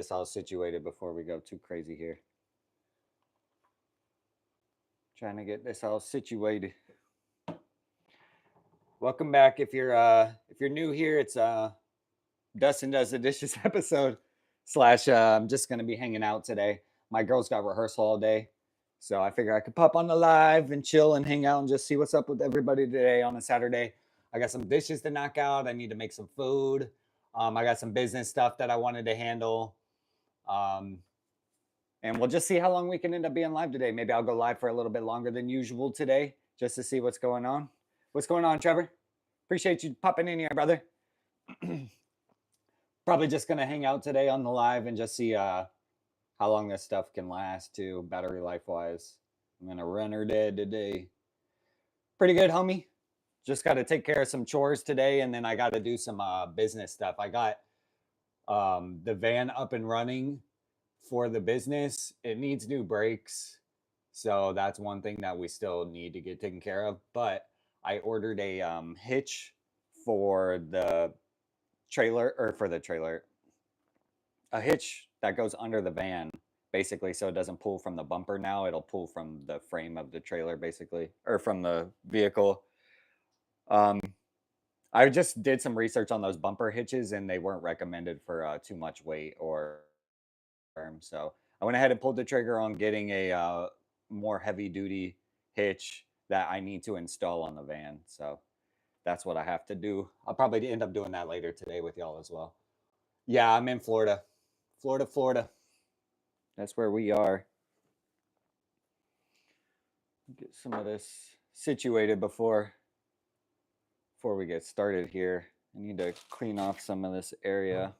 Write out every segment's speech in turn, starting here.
This all situated before we go too crazy here. Trying to get this all situated. Welcome back. If you're new here, it's Dustin does the dishes episode slash I'm just gonna be hanging out today. My girls got rehearsal all day. So I figure I could pop on the live and chill and hang out and just see what's up with everybody today on a Saturday. I got some dishes to knock out. I need to make some food. I got some business stuff that I wanted to handle. Um, and we'll just see how long we can end up being live today. Maybe I'll go live for a little bit longer than usual today just to see what's going on. What's going on, Trevor? Appreciate you popping in here, brother. Probably just gonna hang out today on the live and just see how long this stuff can last too, battery life wise. I'm gonna run her dead today. Pretty good, homie. Just got to take care of some chores today, and then I got to do some business stuff. I got the van up and running for the business. It needs new brakes, so that's one thing that we still need to get taken care of. But I ordered a hitch for the trailer, or for the trailer, a hitch that goes under the van, basically, so it doesn't pull from the bumper now. It'll pull from the frame of the trailer, basically, or from the vehicle. Um, I just did some research on those bumper hitches, and they weren't recommended for too much weight or firm. So I went ahead and pulled the trigger on getting a more heavy duty hitch that I need to install on the van. So that's what I have to do. I'll probably end up doing that later today with y'all as well. Yeah, I'm in Florida. Florida. That's where we are. Get some of this situated before we get started here. I need to clean off some of this area.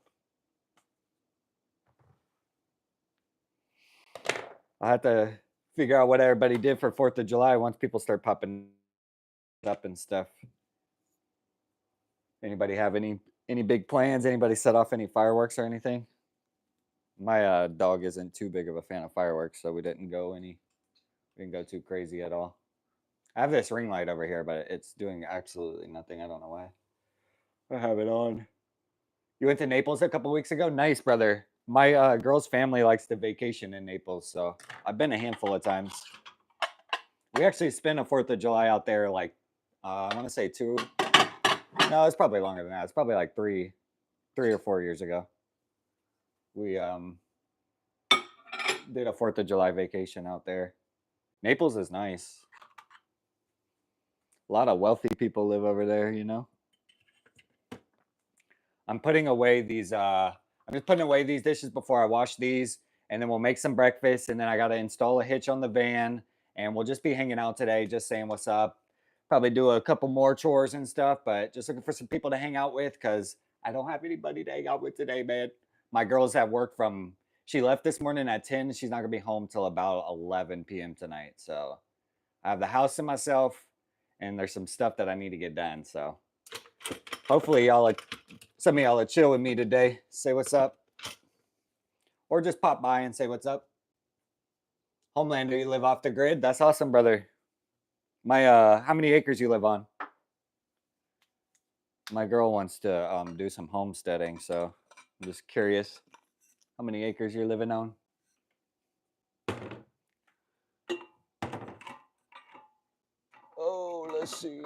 I have to figure out what everybody did for 4th of July once people start popping up and stuff. Anybody have any big plans? Anybody set off any fireworks or anything? My dog isn't too big of a fan of fireworks, so we didn't go too crazy at all. I have this ring light over here, but it's doing absolutely nothing. I don't know why. I have it on. You went to Naples a couple weeks ago? Nice, brother. My girl's family likes to vacation in Naples, so I've been a handful of times. We actually spent a 4th of July out there, like, I want to say 2. No, it's probably longer than that. It's probably like 3 or 4 years ago. We did a 4th of July vacation out there. Naples is nice. A lot of wealthy people live over there, you know. I'm putting away these I'm just putting away these dishes before I wash these, and then we'll make some breakfast, and then I got to install a hitch on the van, and we'll just be hanging out today, just saying what's up. Probably do a couple more chores and stuff, but just looking for some people to hang out with because I don't have anybody to hang out with today, man. My girl's at work she left this morning at 10. She's not going to be home till about 11 p.m. tonight. So I have the house to myself, and there's some stuff that I need to get done. So hopefully some of y'all will chill with me today, say what's up, or just pop by and say what's up. Homelander, you live off the grid? That's awesome, brother. How many acres you live on? My girl wants to do some homesteading, so I'm just curious how many acres you're living on. Oh, let's see.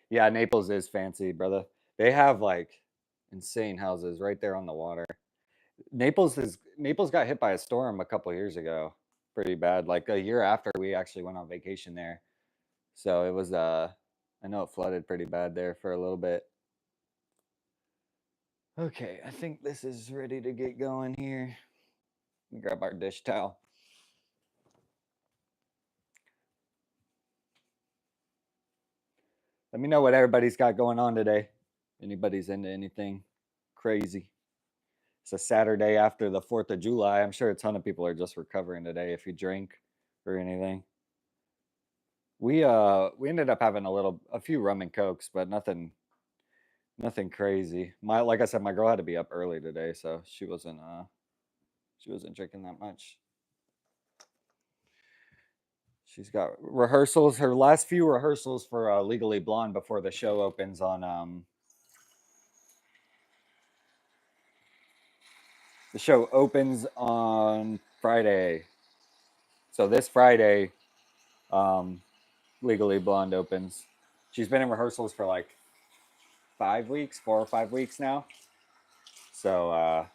Yeah, Naples is fancy, brother. They have like insane houses right there on the water. Naples got hit by a storm a couple years ago, pretty bad. Like a year after we actually went on vacation there, so it was I know it flooded pretty bad there for a little bit. Okay, I think this is ready to get going here. Let me grab our dish towel. Let me know what everybody's got going on today. Anybody's into anything crazy? It's a Saturday after the 4th of July. I'm sure a ton of people are just recovering today if you drink or anything. We ended up having a few rum and cokes, but nothing crazy. Like I said, my girl had to be up early today, so she wasn't drinking that much. She's got rehearsals. Her last few rehearsals for Legally Blonde before the show opens on. The show opens on Friday, so this Friday, um, Legally Blonde opens. She's been in rehearsals for like 5 weeks, 4 or 5 weeks now. So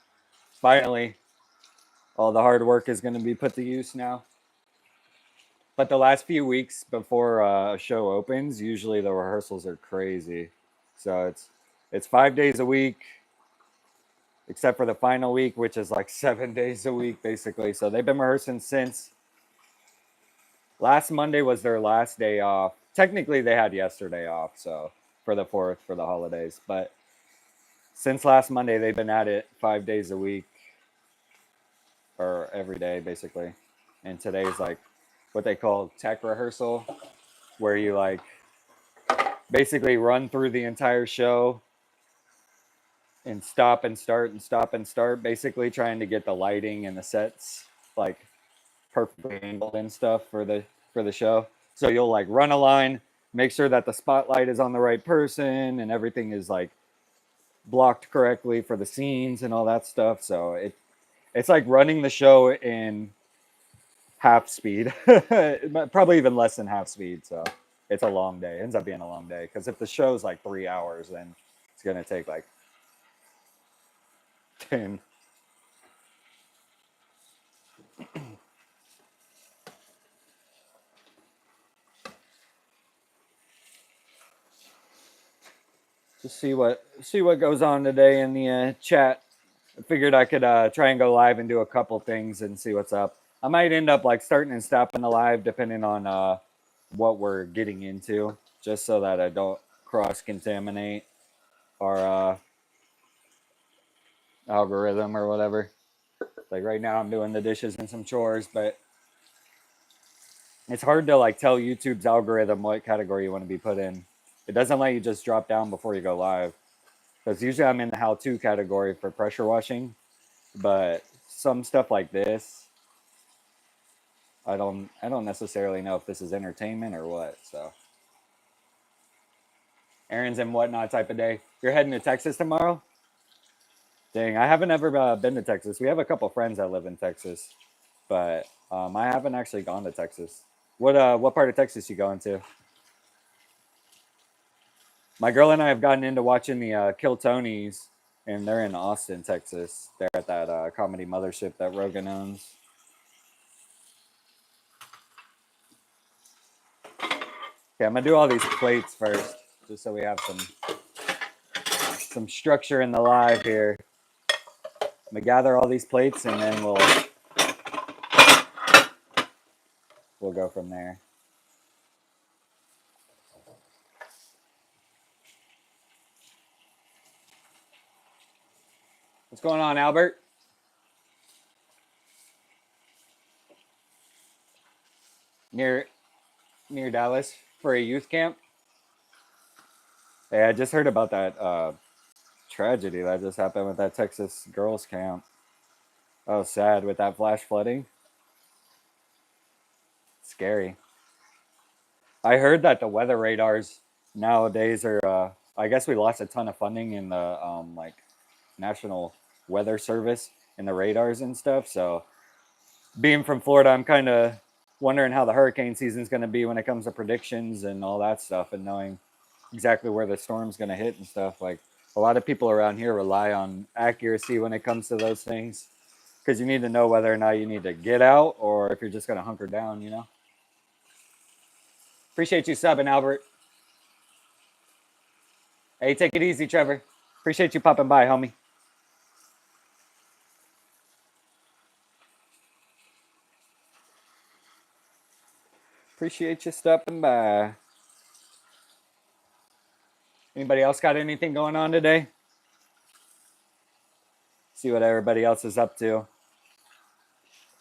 finally, all the hard work is going to be put to use now. But the last few weeks before a show opens, usually the rehearsals are crazy. So it's 5 days a week, except for the final week, which is like 7 days a week basically. So they've been rehearsing since last Monday was their last day off. Technically, they had yesterday off, so for the 4th for the holidays. But since last Monday, they've been at it 5 days a week, or every day basically. And today's like what they call tech rehearsal, where you like basically run through the entire show and stop and start and stop and start, basically trying to get the lighting and the sets like perfectly angled and stuff for the show. So you'll like run a line, make sure that the spotlight is on the right person and everything is like blocked correctly for the scenes and all that stuff. So it's like running the show in half speed, probably even less than half speed. So it's a long day. It ends up being a long day because if the show's like 3 hours, then it's gonna take like 10. Just see what goes on today in the chat. I figured I could try and go live and do a couple things and see what's up. I might end up like starting and stopping the live depending on what we're getting into, just so that I don't cross contaminate our algorithm or whatever. Like right now, I'm doing the dishes and some chores, but it's hard to like tell YouTube's algorithm what category you want to be put in. It doesn't let you just drop down before you go live. Because usually I'm in the how-to category for pressure washing, but some stuff like this, I don't necessarily know if this is entertainment or what. So, errands and whatnot type of day. You're heading to Texas tomorrow? Dang, I haven't ever been to Texas. We have a couple friends that live in Texas, but I haven't actually gone to Texas. What part of Texas you going to? My girl and I have gotten into watching the Kill Tonys, and they're in Austin, Texas. They're at that comedy mothership that Rogan owns. Okay, I'm gonna do all these plates first, just so we have some structure in the live here. I'm gonna gather all these plates, and then we'll go from there. What's going on, Albert? Near Dallas for a youth camp? Hey, I just heard about that tragedy that just happened with that Texas girls camp. Oh, sad with that flash flooding. Scary. I heard that the weather radars nowadays are. I guess we lost a ton of funding in the like National Weather Service and the radars and stuff. So, being from Florida, I'm kind of wondering how the hurricane season is going to be when it comes to predictions and all that stuff, and knowing exactly where the storm's going to hit and stuff. Like a lot of people around here rely on accuracy when it comes to those things, because you need to know whether or not you need to get out or if you're just going to hunker down, you know? Appreciate you subbing, Albert. Hey, take it easy, Trevor. Appreciate you popping by, homie. Appreciate you stopping by. Anybody else got anything going on today? See what everybody else is up to.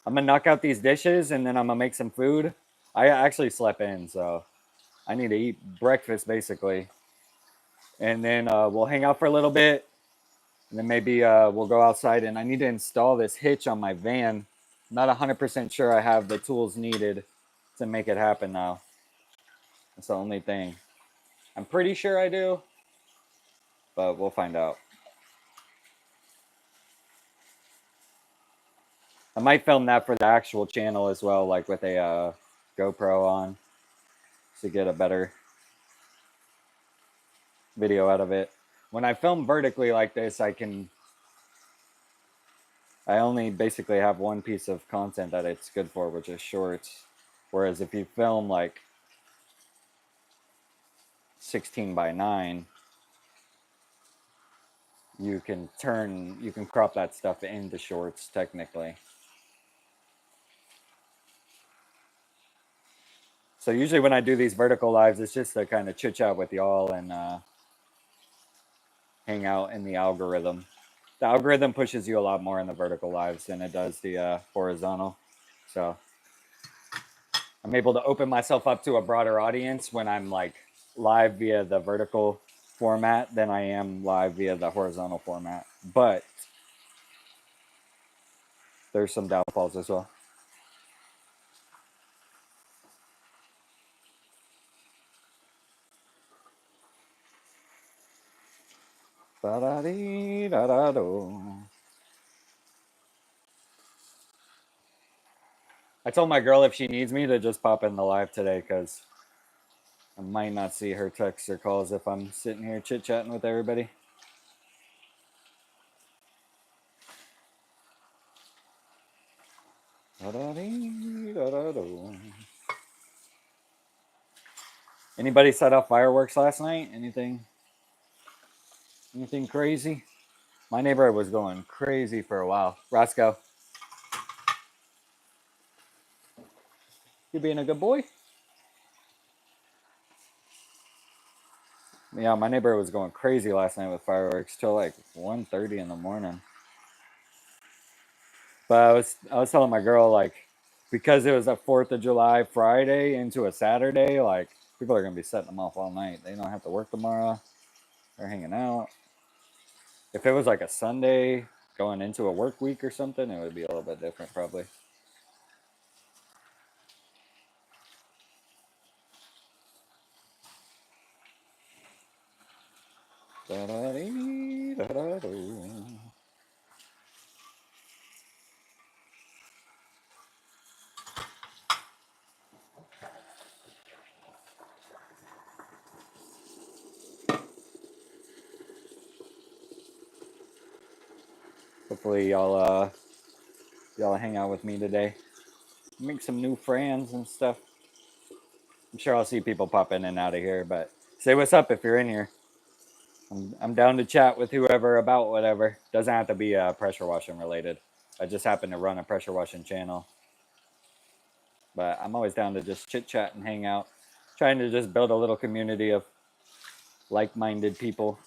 I'm going to knock out these dishes and then I'm going to make some food. I actually slept in, so I need to eat breakfast basically. And then we'll hang out for a little bit. And then maybe we'll go outside, and I need to install this hitch on my van. I'm not 100% sure I have the tools needed to make it happen now. That's the only thing. I'm pretty sure I do, but we'll find out. I might film that for the actual channel as well, like with a GoPro on, to get a better video out of it. When I film vertically like this, I only basically have one piece of content that it's good for, which is shorts. Whereas if you film like 16:9, you can crop that stuff into shorts technically. So usually when I do these vertical lives, it's just to kind of chit chat with y'all and hang out in the algorithm. The algorithm pushes you a lot more in the vertical lives than it does the horizontal. So I'm able to open myself up to a broader audience when I'm like live via the vertical format than I am live via the horizontal format. But there's some downfalls as well. I told my girl if she needs me to just pop in the live today because I might not see her texts or calls if I'm sitting here chit-chatting with everybody. Anybody set off fireworks last night? Anything crazy? My neighborhood was going crazy for a while. Roscoe, you being a good boy? Yeah, my neighborhood was going crazy last night with fireworks till like 1:30 in the morning. But I was telling my girl, like, because it was a 4th of July Friday into a Saturday, like, people are going to be setting them off all night. They don't have to work tomorrow. They're hanging out. If it was like a Sunday going into a work week or something, it would be a little bit different probably. Hopefully y'all hang out with me today. Make some new friends and stuff. I'm sure I'll see people pop in and out of here, but say what's up if you're in here. I'm down to chat with whoever about whatever. Doesn't have to be pressure washing related. I just happen to run a pressure washing channel. But I'm always down to just chit chat and hang out. Trying to just build a little community of like-minded people.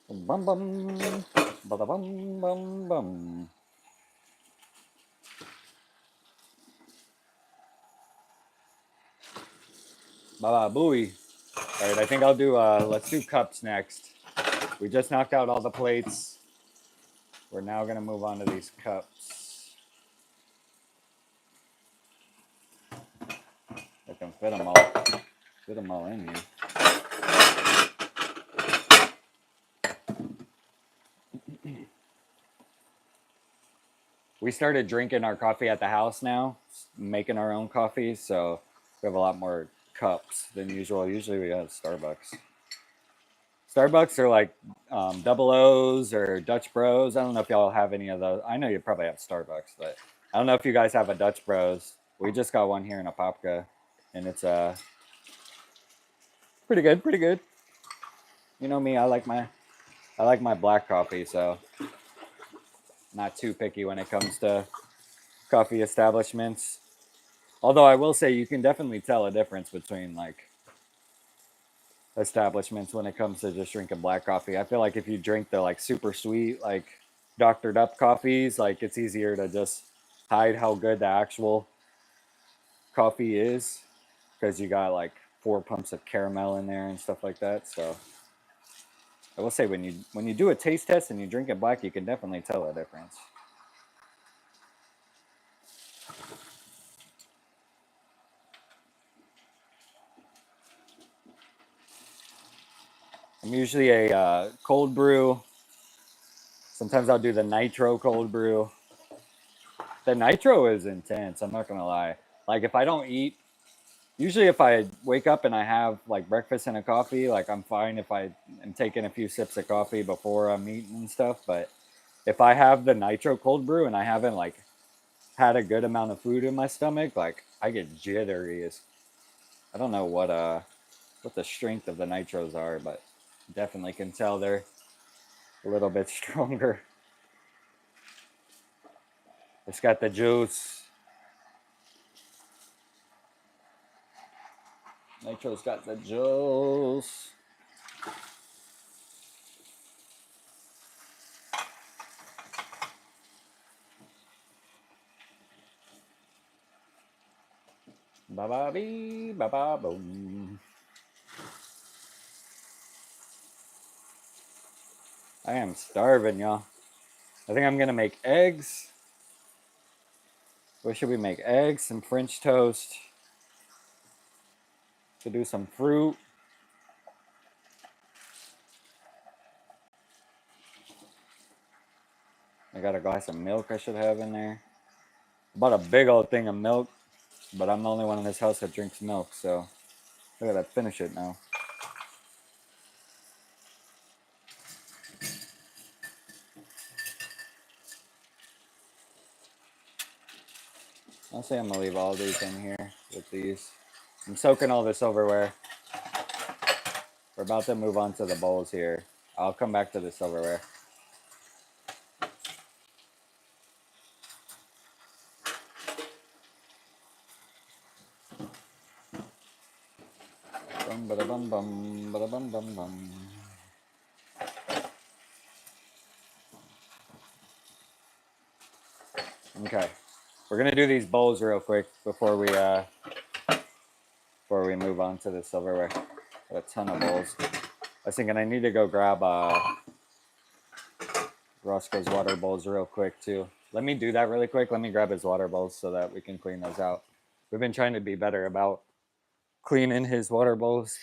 Bum bum. Bada bum bum bum. Baba booey. Alright, I think I'll do let's do cups next. We just knocked out all the plates. We're now gonna move on to these cups. I can fit them all in here. We started drinking our coffee at the house now, making our own coffee, so we have a lot more cups than usual. Usually we have Starbucks. Starbucks are like double O's or Dutch Bros. I don't know if y'all have any of those. I know you probably have Starbucks, but I don't know if you guys have a Dutch Bros. We just got one here in Apopka, and it's pretty good, pretty good. You know me, I like my black coffee, so not too picky when it comes to coffee establishments. Although I will say you can definitely tell a difference between like establishments when it comes to just drinking black coffee. I feel like if you drink the like super sweet, like doctored up coffees, like it's easier to just hide how good the actual coffee is because you got like 4 pumps of caramel in there and stuff like that. So I will say when you do a taste test and you drink it black, you can definitely tell a difference. I'm usually a cold brew. Sometimes I'll do the nitro cold brew. The nitro is intense, I'm not gonna lie. Like if I don't eat, usually if I wake up and I have like breakfast and a coffee, like I'm fine if I am taking a few sips of coffee before I'm eating and stuff. But if I have the nitro cold brew and I haven't like had a good amount of food in my stomach, like I get jittery. I don't know what the strength of the nitros are, but definitely can tell they're a little bit stronger. It's got the juice. Nitro's got the juice. Ba ba bee, ba ba boom. I am starving, y'all. I think I'm gonna make eggs. What should we make? Eggs, some French toast. To do some fruit. I got a glass of milk I should have in there. I bought a big old thing of milk, but I'm the only one in this house that drinks milk, so I gotta finish it now. I'll say I'm gonna leave all these in here with these. I'm soaking all the silverware. We're about to move on to the bowls here. I'll come back to the silverware. Bum ba da bum bum ba da bum bum bum. Okay, we're gonna do these bowls real quick before we move on to the silverware. Got a ton of bowls. I was thinking I need to go grab Roscoe's water bowls real quick too. Let me do that really quick. Let me grab his water bowls so that we can clean those out. We've been trying to be better about cleaning his water bowls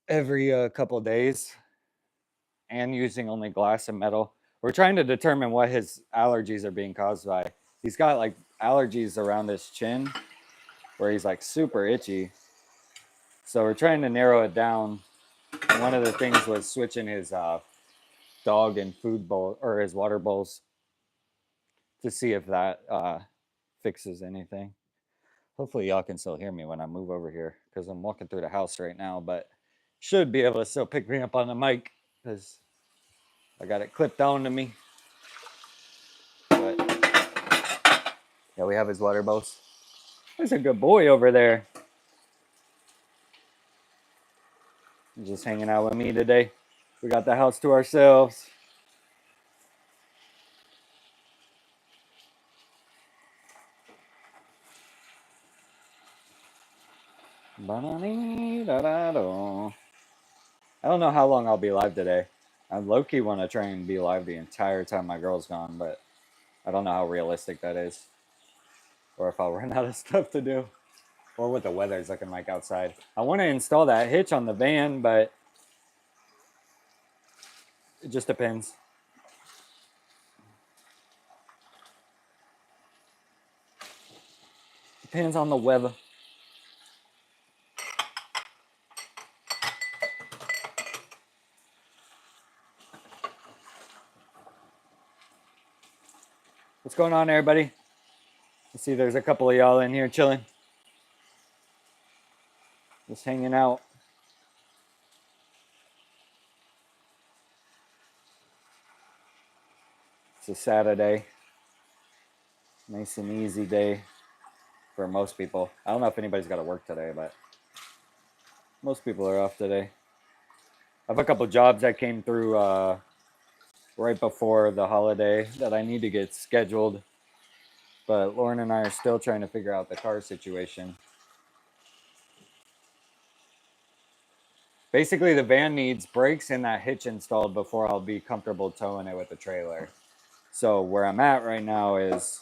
every couple days and using only glass and metal. We're trying to determine what his allergies are being caused by. He's got like allergies around his chin where he's like super itchy. So we're trying to narrow it down. And one of the things was switching his dog and food bowl or his water bowls to see if that fixes anything. Hopefully y'all can still hear me when I move over here because I'm walking through the house right now, but should be able to still pick me up on the mic because I got it clipped on to me. But yeah, we have his water bowls. There's a good boy over there. He's just hanging out with me today. We got the house to ourselves. I don't know how long I'll be live today. I low-key want to try and be live the entire time my girl's gone, but I don't know how realistic that is. Or if I'll run out of stuff to do. Or what the weather's looking like outside. I want to install that hitch on the van, but it just depends. Depends on the weather. What's going on, everybody? I see there's a couple of y'all in here chilling. Just hanging out. It's a Saturday. Nice and easy day for most people. I don't know if anybody's got to work today, but most people are off today. I have a couple jobs that came through right before the holiday that I need to get scheduled. But Lauren and I are still trying to figure out the car situation. Basically, the van needs brakes and that hitch installed before I'll be comfortable towing it with the trailer. So where I'm at right now is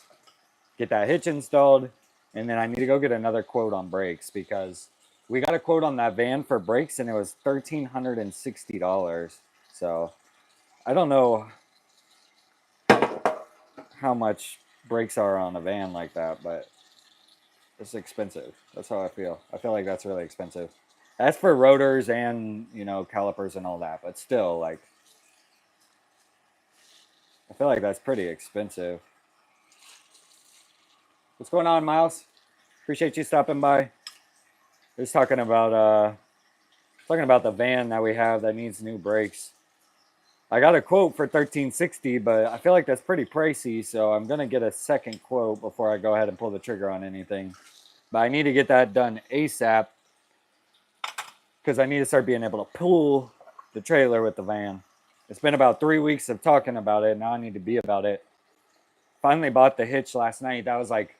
get that hitch installed, and then I need to go get another quote on brakes because we got a quote on that van for brakes, and it was $1,360. So I don't know how much brakes are on a van like that, but it's expensive. That's how I feel. I feel like that's really expensive. That's for rotors and, you know, calipers and all that, but still, like, I feel like that's pretty expensive. What's going on, Miles? Appreciate you stopping by. Just talking about the van that we have that needs new brakes. I got a quote for $1,360, but I feel like that's pretty pricey, so I'm gonna get a second quote before I go ahead and pull the trigger on anything. But I need to get that done ASAP because I need to start being able to pull the trailer with the van. It's been about 3 weeks of talking about it. Now I need to be about it. Finally bought the hitch last night. That was like,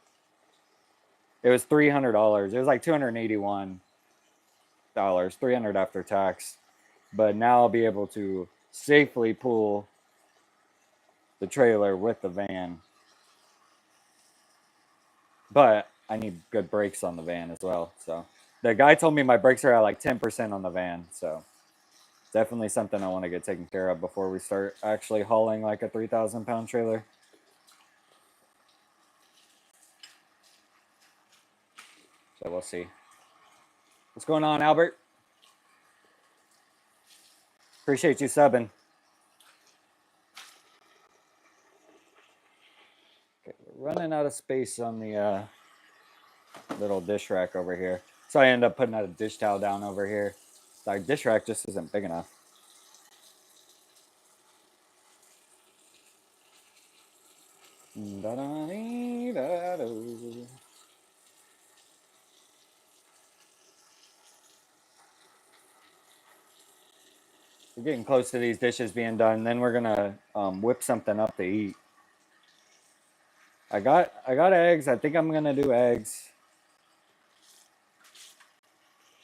it was $300. It was like $281, $300 after tax. But now I'll be able to safely pull the trailer with the van. But I need good brakes on the van as well. So the guy told me my brakes are at like 10% on the van. So definitely something I want to get taken care of before we start actually hauling like a 3,000-pound trailer. So we'll see. What's going on, Albert? Appreciate you subbing. Okay, we're running out of space on the little dish rack over here. So I end up putting a dish towel down over here. Our dish rack just isn't big enough. We're getting close to these dishes being done. Then we're gonna whip something up to eat. I got eggs. I think I'm gonna do eggs.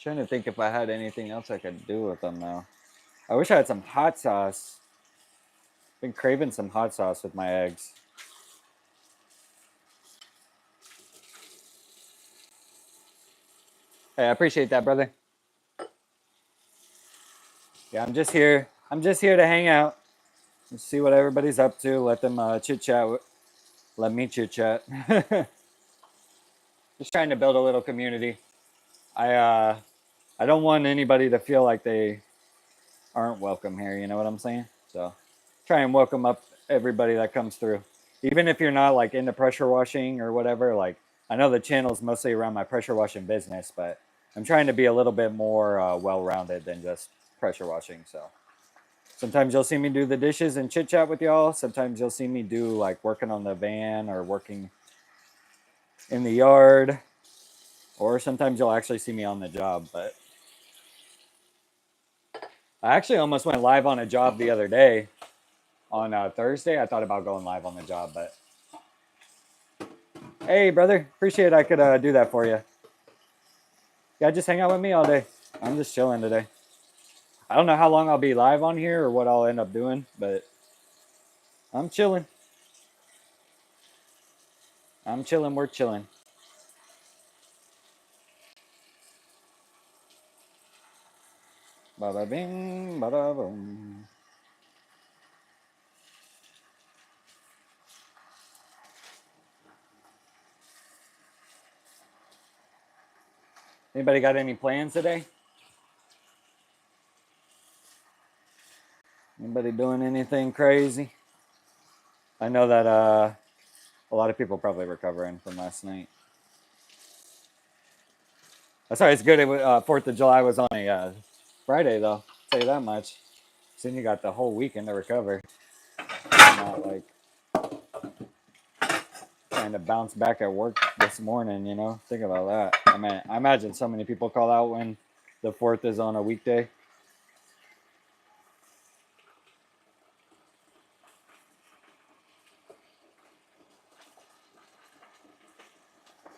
Trying to think if I had anything else I could do with them now. I wish I had some hot sauce. Been craving some hot sauce with my eggs. Hey, I appreciate that, brother. Yeah, I'm just here. I'm just here to hang out and see what everybody's up to. Let them chit chat. Let me chit chat. Just trying to build a little community. I don't want anybody to feel like they aren't welcome here. You know what I'm saying? So try and welcome up everybody that comes through, even if you're not like into pressure washing or whatever. Like, I know the channel's mostly around my pressure washing business, but I'm trying to be a little bit more well-rounded than just pressure washing. So sometimes you'll see me do the dishes and chit chat with y'all. Sometimes you'll see me do like working on the van or working in the yard, or sometimes you'll actually see me on the job. But I actually almost went live on a job the other day. On Thursday, I thought about going live on the job, but hey, brother, appreciate I could do that for you. Yeah, just hang out with me all day. I'm just chilling today. I don't know how long I'll be live on here or what I'll end up doing, but I'm chilling. I'm chilling. We're chilling. Bada bing, bada boom. Anybody got any plans today? Anybody doing anything crazy? I know that a lot of people probably recovering from last night. That's why it's good. 4th of July was on a Friday, though. I'll tell you that much. So then you got the whole weekend to recover. Not like trying to bounce back at work this morning, you know? Think about that. I mean, I imagine so many people call out when the 4th is on a weekday.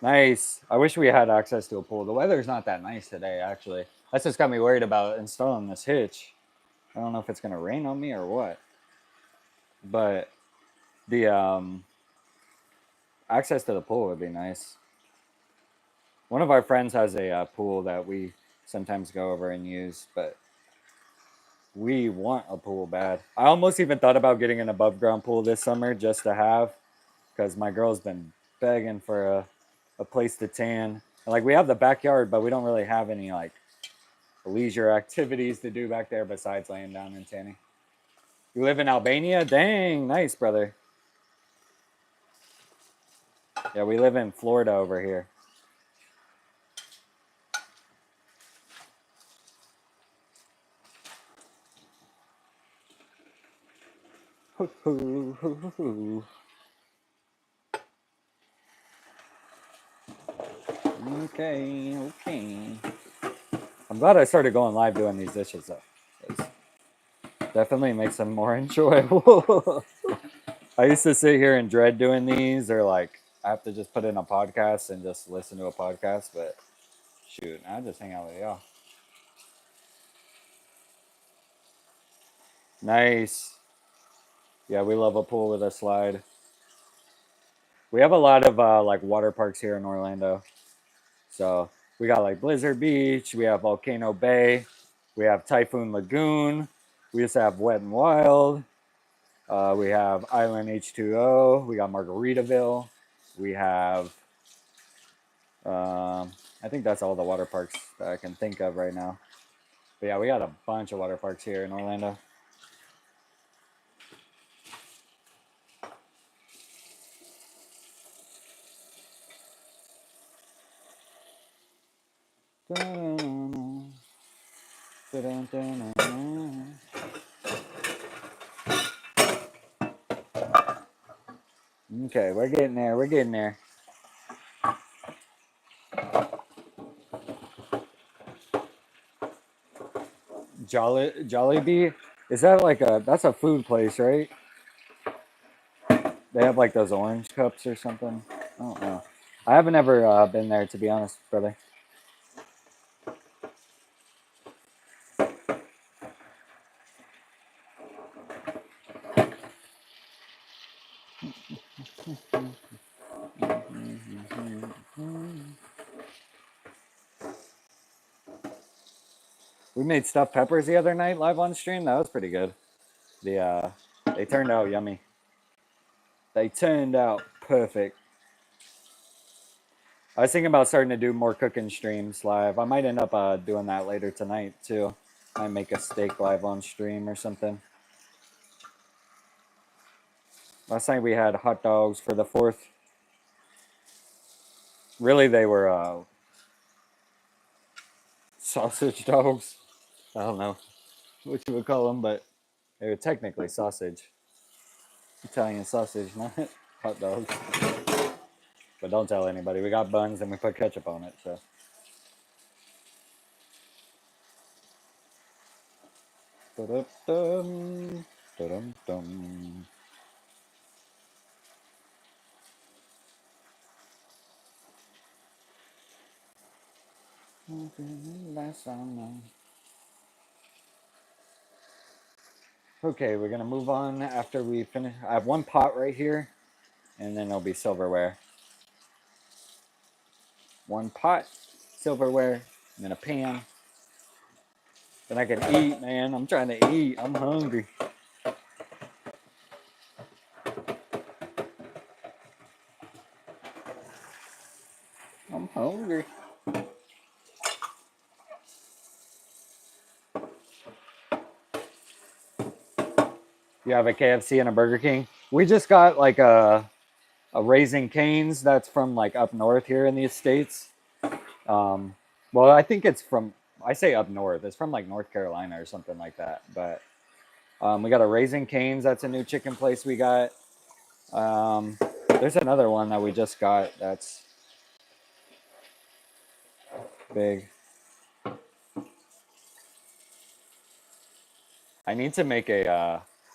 Nice. I wish we had access to a pool. The weather's not that nice today, actually. That's just got me worried about installing this hitch. I don't know if it's going to rain on me or what. But the access to the pool would be nice. One of our friends has a pool that we sometimes go over and use, but we want a pool bad. I almost even thought about getting an above ground pool this summer just to have, because my girl's been begging for a place to tan. Like, we have the backyard, but we don't really have any like leisure activities to do back there besides laying down and tanning. You live in Albania? Dang, nice, brother. Yeah, we live in Florida over here. Okay, okay. I'm glad I started going live doing these dishes though. Definitely makes them more enjoyable. I used to sit here and dread doing these, or like I have to just put in a podcast and just listen to a podcast, but shoot, I just hang out with y'all. Nice. Yeah, we love a pool with a slide. We have a lot of like water parks here in Orlando. So we got like Blizzard Beach, we have Volcano Bay, we have Typhoon Lagoon, we just have Wet and Wild, we have Island H2O, we got Margaritaville, we have, I think that's all the water parks that I can think of right now. But yeah, we got a bunch of water parks here in Orlando. Okay, we're getting there. We're getting there. Jollibee? Is that like that's a food place, right? They have like those orange cups or something. I don't know. I haven't ever been there, to be honest, brother. We made stuffed peppers the other night live on stream. That was pretty good. They turned out yummy. They turned out perfect. I was thinking about starting to do more cooking streams live. I might end up doing that later tonight too. I might make a steak live on stream or something. Last night we had hot dogs for the 4th. Really, they were sausage dogs. I don't know what you would call them, but they were technically sausage. Italian sausage, not hot dogs. But don't tell anybody. We got buns and we put ketchup on it, so. Da-dum-dum, da-dum-dum. Okay, we're gonna move on after we finish. I have one pot right here, and then it'll be silverware. One pot, silverware, and then a pan. Then I can eat, man. I'm trying to eat. I'm hungry. I'm hungry. You have a KFC and a Burger King. We just got like a Raising Cane's that's from like up north here in the States. Well, I think it's from, I say up north. It's from like North Carolina or something like that. But we got a Raising Cane's. That's a new chicken place we got. There's another one that we just got that's big. I need to make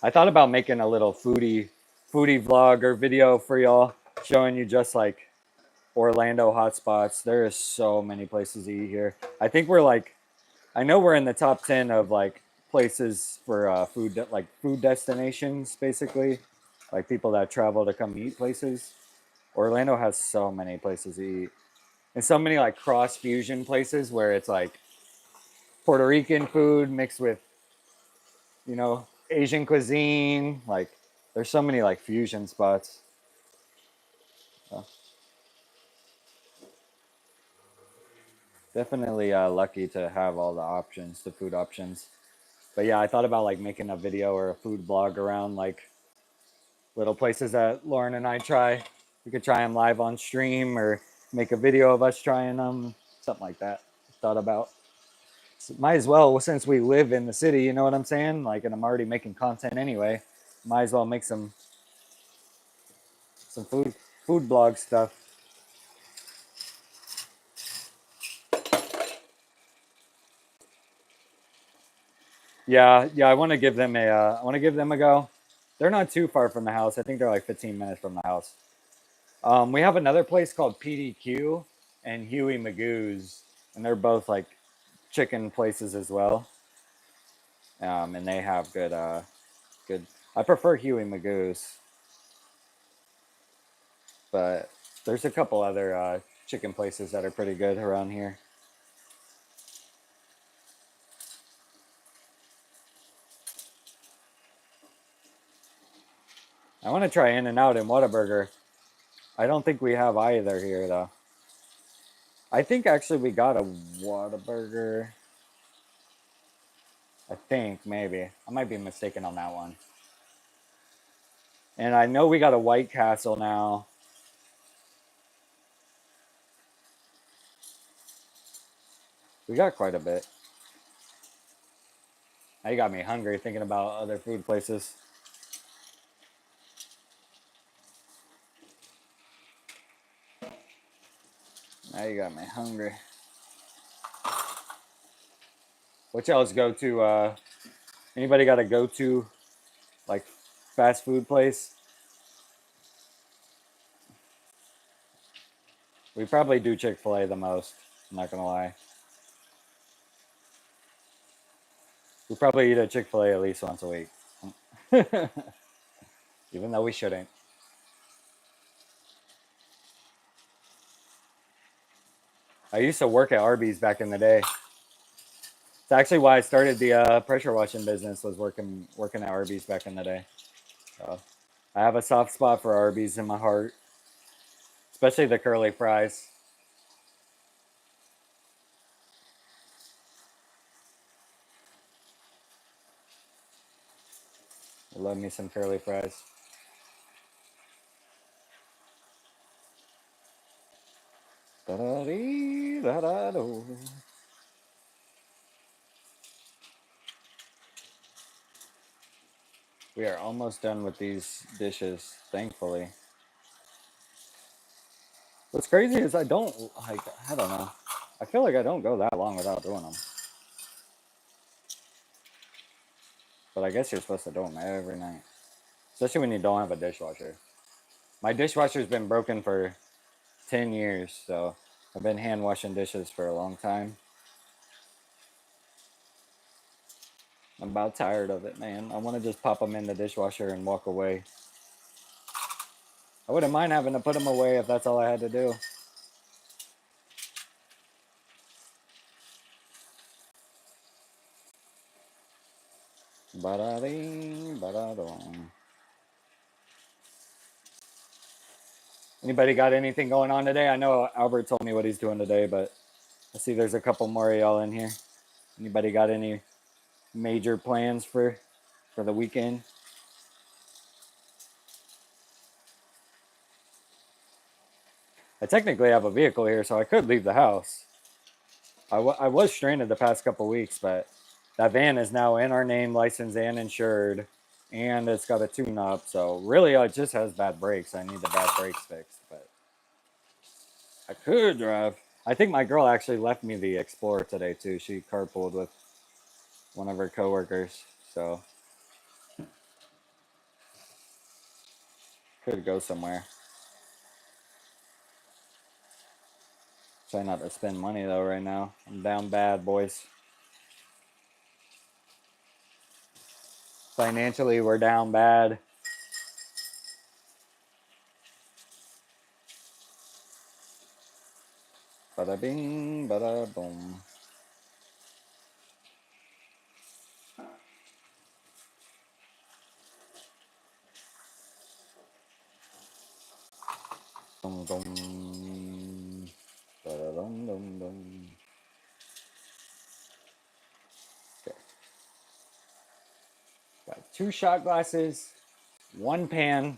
I thought about making a little foodie vlog or video for y'all, showing you just like Orlando hotspots. There is so many places to eat here. I think we're like, I know we're in the top 10 of like places for food destinations, basically, like people that travel to come eat places. Orlando has so many places to eat. And so many like cross fusion places where it's like Puerto Rican food mixed with, Asian cuisine. Like there's so many like fusion spots. So, definitely lucky to have all the options, the food options. But yeah, I thought about like making a video or a food blog around like little places that Lauren and I try. We could try them live on stream or make a video of us trying them, something like that. Thought about. So might as well, since we live in the city, you know what I'm saying? Like, and I'm already making content anyway. Might as well make some food blog stuff. Yeah. I want to give them a go. They're not too far from the house. I think they're like 15 minutes from the house. We have another place called PDQ and Huey Magoo's, and they're both like chicken places as well. And they have good. I prefer Huey Magoo's, but there's a couple other chicken places that are pretty good around here. I want to try In-N-Out and Whataburger. I don't think we have either here though. I think actually we got a Whataburger. I think maybe. I might be mistaken on that one. And I know we got a White Castle now. We got quite a bit. Now you got me hungry thinking about other food places. Now you got me hungry. What y'all's go to? Anybody got a go-to like fast food place? We probably do Chick-fil-A the most. I'm not gonna lie. We probably eat at Chick-fil-A at least once a week. Even though we shouldn't. I used to work at Arby's back in the day. It's actually why I started the pressure washing business, was working at Arby's back in the day. So I have a soft spot for Arby's in my heart, especially the curly fries. I love me some curly fries. Da-da-dee-da-da-do. We are almost done with these dishes, thankfully. What's crazy is I don't know. I feel like I don't go that long without doing them. But I guess you're supposed to do them every night. Especially when you don't have a dishwasher. My dishwasher's been broken for 10 years, so I've been hand washing dishes for a long time. I'm about tired of it, man. I want to just pop them in the dishwasher and walk away. I wouldn't mind having to put them away if that's all I had to do. Ba-da-ding, ba-da-dong. Anybody got anything going on today? I know Albert told me what he's doing today, but I see there's a couple more of y'all in here. Anybody got any major plans for the weekend? I technically have a vehicle here, so I could leave the house. I was stranded the past couple weeks, but that van is now in our name, licensed and insured, and it's got a tune-up. So really, it just has bad brakes. I need the bad brakes fixed, but I could drive. I think my girl actually left me the Explorer today too. She carpooled with one of her coworkers, so could go somewhere. Try not to spend money though right now. I'm down bad, boys. Financially, we're down bad. Bada bing, bada boom. Dum dum. Bada dum dum dum. Okay. Got 2 shot glasses, 1 pan,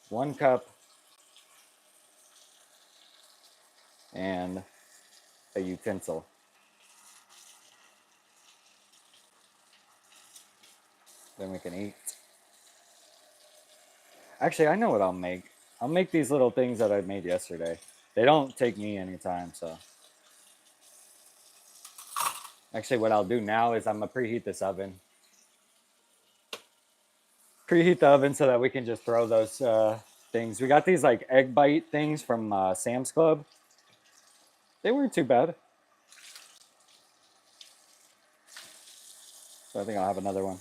1 cup, and a utensil. Then we can eat. Actually, I know what I'll make. I'll make these little things that I made yesterday. They don't take me any time, so. Actually, what I'll do now is I'm gonna preheat this oven. Preheat the oven so that we can just throw those things. We got these like egg bite things from Sam's Club. They weren't too bad. So I think I'll have another one.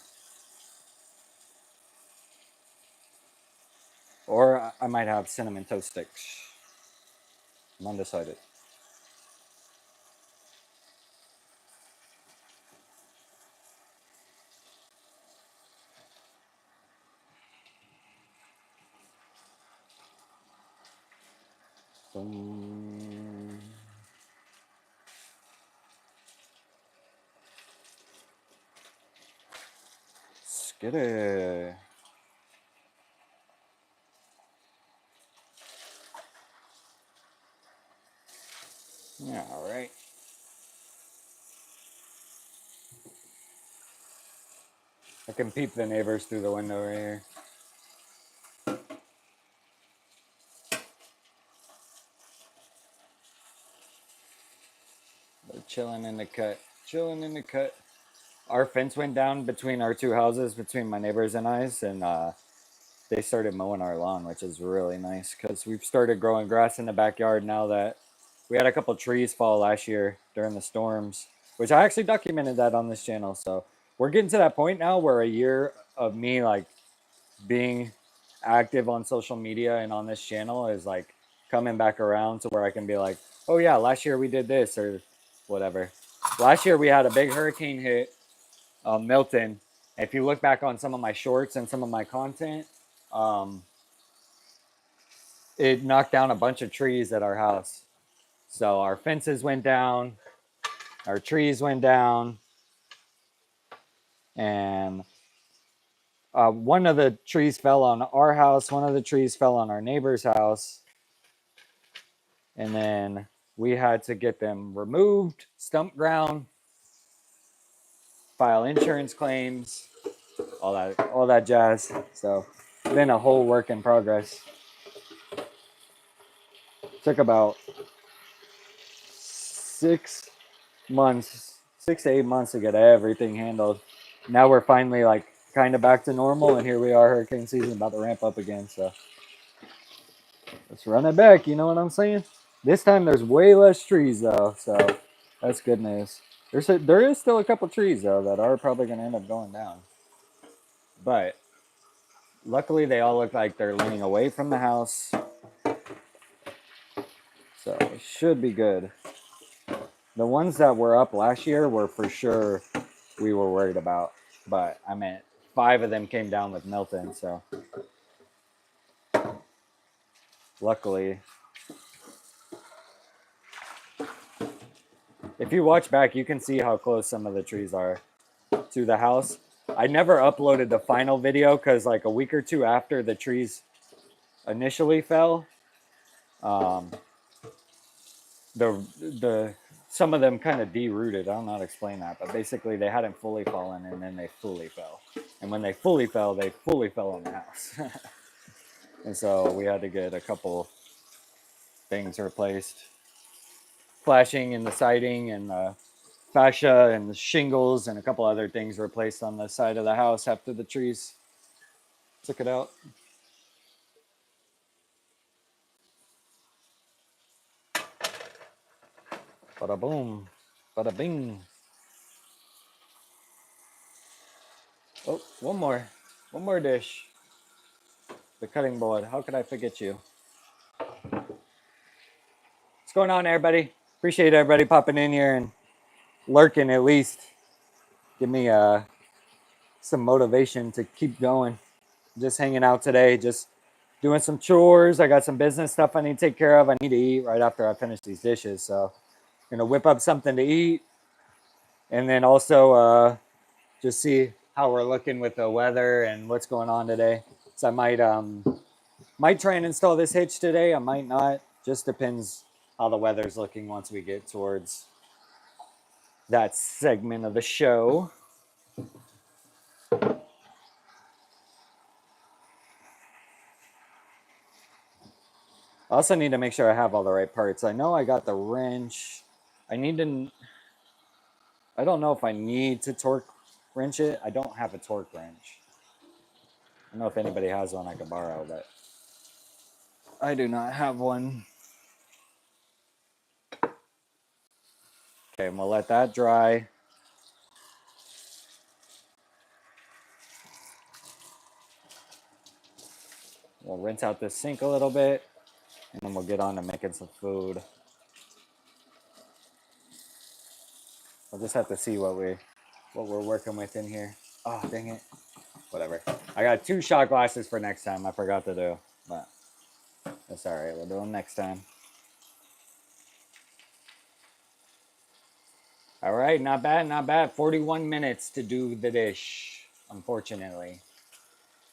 Or I might have cinnamon toast sticks. I'm undecided. Skitty. Yeah, all right. I can peep the neighbors through the window right here. They're chilling in the cut. Chilling in the cut. Our fence went down between our 2 houses, between my neighbors and I's, and they started mowing our lawn, which is really nice because we've started growing grass in the backyard now that we had a couple trees fall last year during the storms, which I actually documented that on this channel. So we're getting to that point now where a year of me like being active on social media and on this channel is like coming back around to where I can be like, oh yeah, last year we did this or whatever. Last year we had a big hurricane hit Milton. If you look back on some of my shorts and some of my content, um, it knocked down a bunch of trees at our house. So our fences went down, our trees went down, and one of the trees fell on our house, one of the trees fell on our neighbor's house, and then we had to get them removed, stump ground, file insurance claims, all that jazz. So it's been a whole work in progress. Took about 6 months, 6 to 8 months to get everything handled. Now we're finally like kind of back to normal, and here we are, hurricane season about to ramp up again. So let's run it back. You know what I'm saying? This time there's way less trees though, so that's good news. There is still a couple trees though that are probably going to end up going down, but luckily they all look like they're leaning away from the house, so it should be good. The ones that were up last year were for sure we were worried about, but I mean 5 of them came down with Milton, so luckily. If you watch back, you can see how close some of the trees are to the house. I never uploaded the final video because like a week or 2 after the trees initially fell, the some of them kind of derooted. I don't know how to explain that, but basically they hadn't fully fallen and then they fully fell. And when they fully fell on the house. And so we had to get a couple things replaced. Flashing in the siding and the fascia and the shingles and a couple other things replaced on the side of the house after the trees took it out. Bada boom, bada bing. Oh, one more dish. The cutting board. How could I forget you? Let's going on, everybody? Appreciate everybody popping in here and lurking at least. Give me some motivation to keep going. Just hanging out today, just doing some chores. I got some business stuff I need to take care of. I need to eat right after I finish these dishes. So I'm gonna whip up something to eat. And then also just see how we're looking with the weather and what's going on today. So I might try and install this hitch today. I might not. Just depends how the weather's looking once we get towards that segment of the show. I also need to make sure I have all the right parts. I know I got the wrench. I don't know if I need to torque wrench it. I don't have a torque wrench. I don't know if anybody has one I could borrow, but I do not have one. Okay, I'm gonna let that dry. We'll rinse out this sink a little bit, and then we'll get on to making some food. We'll just have to see what we're working with in here. Oh, dang it. Whatever. I got 2 shot glasses for next time. I forgot to do, but that's all right. We'll do them next time. All right, not bad, not bad. 41 minutes to do the dish, unfortunately.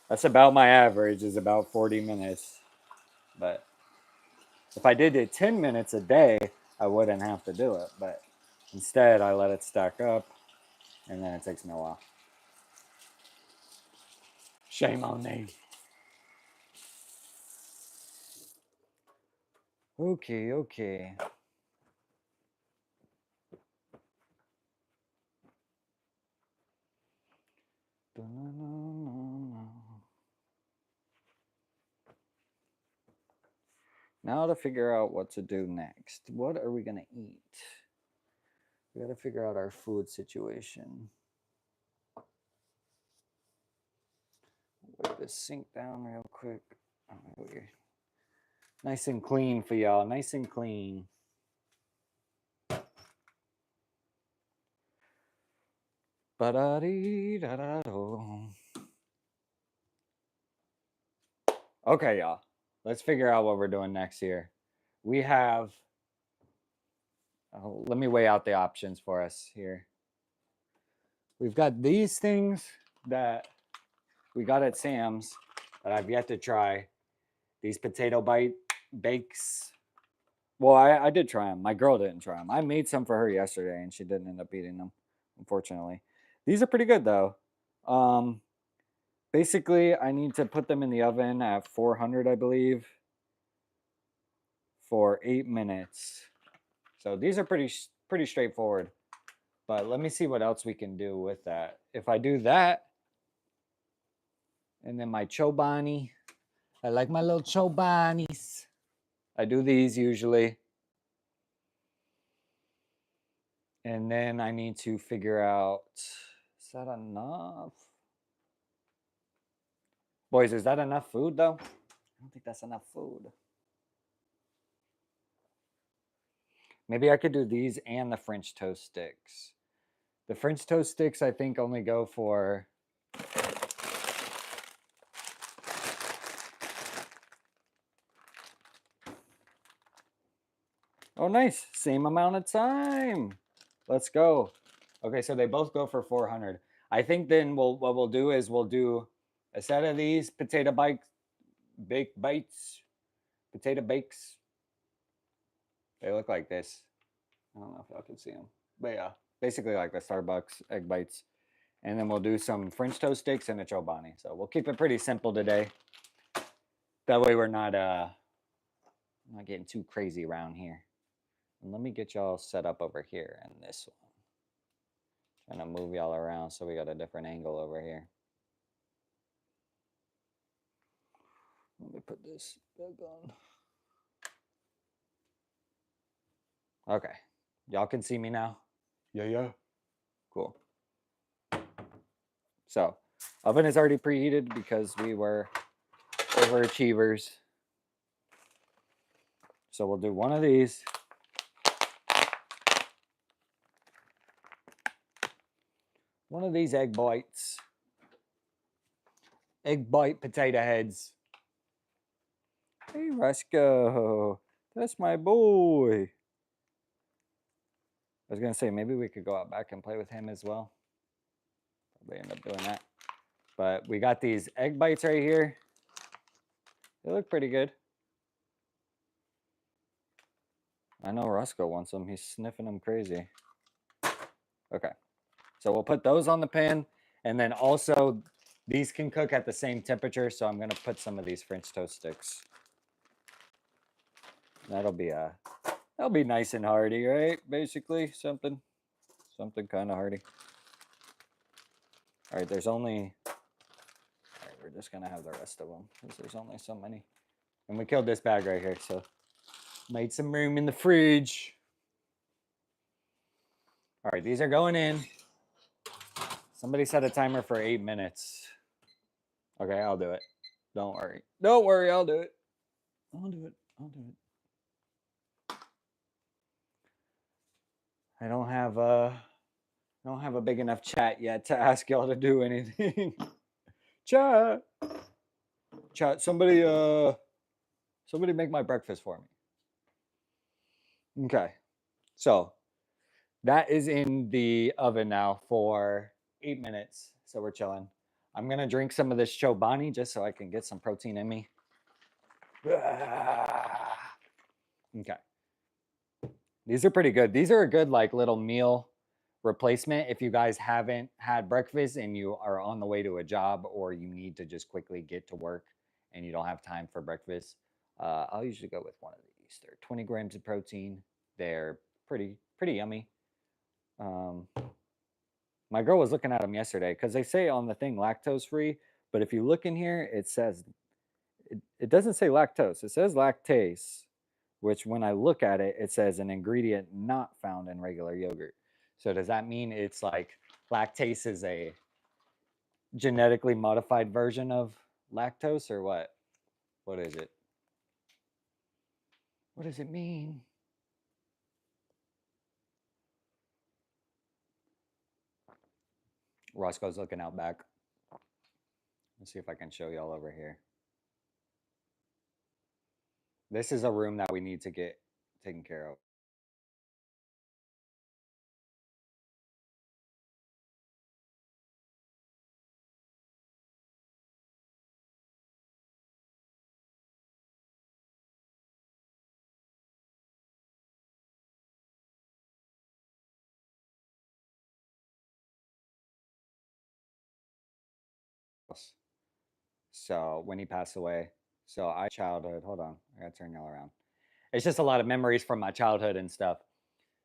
That's about my average, is about 40 minutes. But if I did it 10 minutes a day, I wouldn't have to do it. But instead, I let it stack up, and then it takes me a while. Shame on me. Okay. Now to figure out what to do next. What are we going to eat? We got to figure out our food situation. Wipe this sink down real quick. Oh, nice and clean for y'all. Nice and clean. Okay, y'all. Let's figure out what we're doing next here. We have... let me weigh out the options for us here. We've got these things that we got at Sam's that I've yet to try. These potato bakes. Well, I did try them. My girl didn't try them. I made some for her yesterday, and she didn't end up eating them, unfortunately. These are pretty good, though. Basically, I need to put them in the oven at 400, I believe, for 8 minutes. So these are pretty straightforward. But let me see what else we can do with that. If I do that, and then my chobani, I like my little chobanis. I do these usually. And then I need to figure out, is that enough? Boys, is that enough food though? I don't think that's enough food. Maybe I could do these and the French toast sticks. The French toast sticks, I think, only go for... Oh, nice. Same amount of time. Let's go. Okay, so they both go for 400. I think then what we'll do is we'll do a set of these potato potato bakes. They look like this. I don't know if y'all can see them. But yeah, basically like the Starbucks egg bites. And then we'll do some French toast sticks and a chobani. So we'll keep it pretty simple today. That way we're not getting too crazy around here. And let me get y'all set up over here in this one. Trying to move y'all around so we got a different angle over here. Let me put this back on. Okay. Y'all can see me now? Yeah. Cool. So, oven is already preheated because we were overachievers. So we'll do one of these. One of these egg bites. Egg bite potato heads. Hey, Roscoe. That's my boy. I was going to say, maybe we could go out back and play with him as well. Probably end up doing that. But we got these egg bites right here. They look pretty good. I know Roscoe wants them. He's sniffing them crazy. Okay. So we'll put those on the pan. And then also, these can cook at the same temperature. So I'm going to put some of these French toast sticks. That'll be nice and hearty, right? Basically, something kind of hearty. All right, there's only... All right, we're just going to have the rest of them because there's only so many. And we killed this bag right here, so made some room in the fridge. All right, these are going in. Somebody set a timer for 8 minutes. Okay, I'll do it. Don't worry. Don't worry, I'll do it. I'll do it. I'll do it. I don't have a big enough chat yet to ask y'all to do anything. Chat, somebody make my breakfast for me. Okay, so that is in the oven now for 8 minutes. So we're chilling. I'm gonna drink some of this Chobani just so I can get some protein in me. Okay. These are pretty good. These are a good like little meal replacement if you guys haven't had breakfast and you are on the way to a job or you need to just quickly get to work and you don't have time for breakfast. I'll usually go with one of these. They're 20 grams of protein. They're pretty yummy. My girl was looking at them yesterday because they say on the thing lactose free, but if you look in here, it says it doesn't say lactose. It says lactase, which when I look at it, it says an ingredient not found in regular yogurt. So does that mean it's like lactase is a genetically modified version of lactose or what? What is it? What does it mean? Roscoe's looking out back. Let's see if I can show y'all over here. This is a room that we need to get taken care of. So when he passed away, so I childhood, hold on, I gotta turn y'all around. It's just a lot of memories from my childhood and stuff.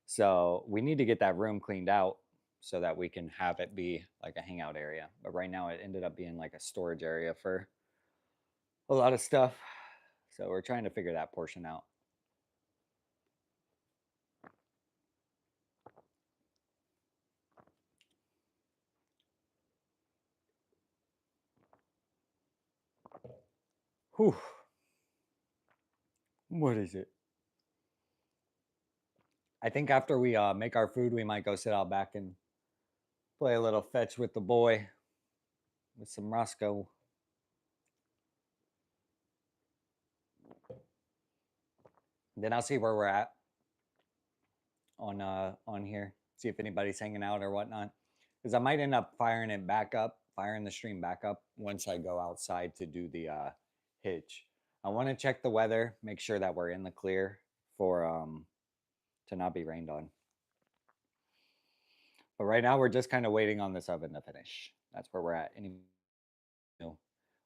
So we need to get that room cleaned out so that we can have it be like a hangout area. But right now it ended up being like a storage area for a lot of stuff. So we're trying to figure that portion out. Whew. What is it? I think after we make our food, we might go sit out back and play a little fetch with the boy, with some Roscoe. Then I'll see where we're at on here. See if anybody's hanging out or whatnot. Because I might end up firing the stream back up once I go outside to do the hitch. I want to check the weather, make sure that we're in the clear for to not be rained on. But right now we're just kind of waiting on this oven to finish. That's where we're at.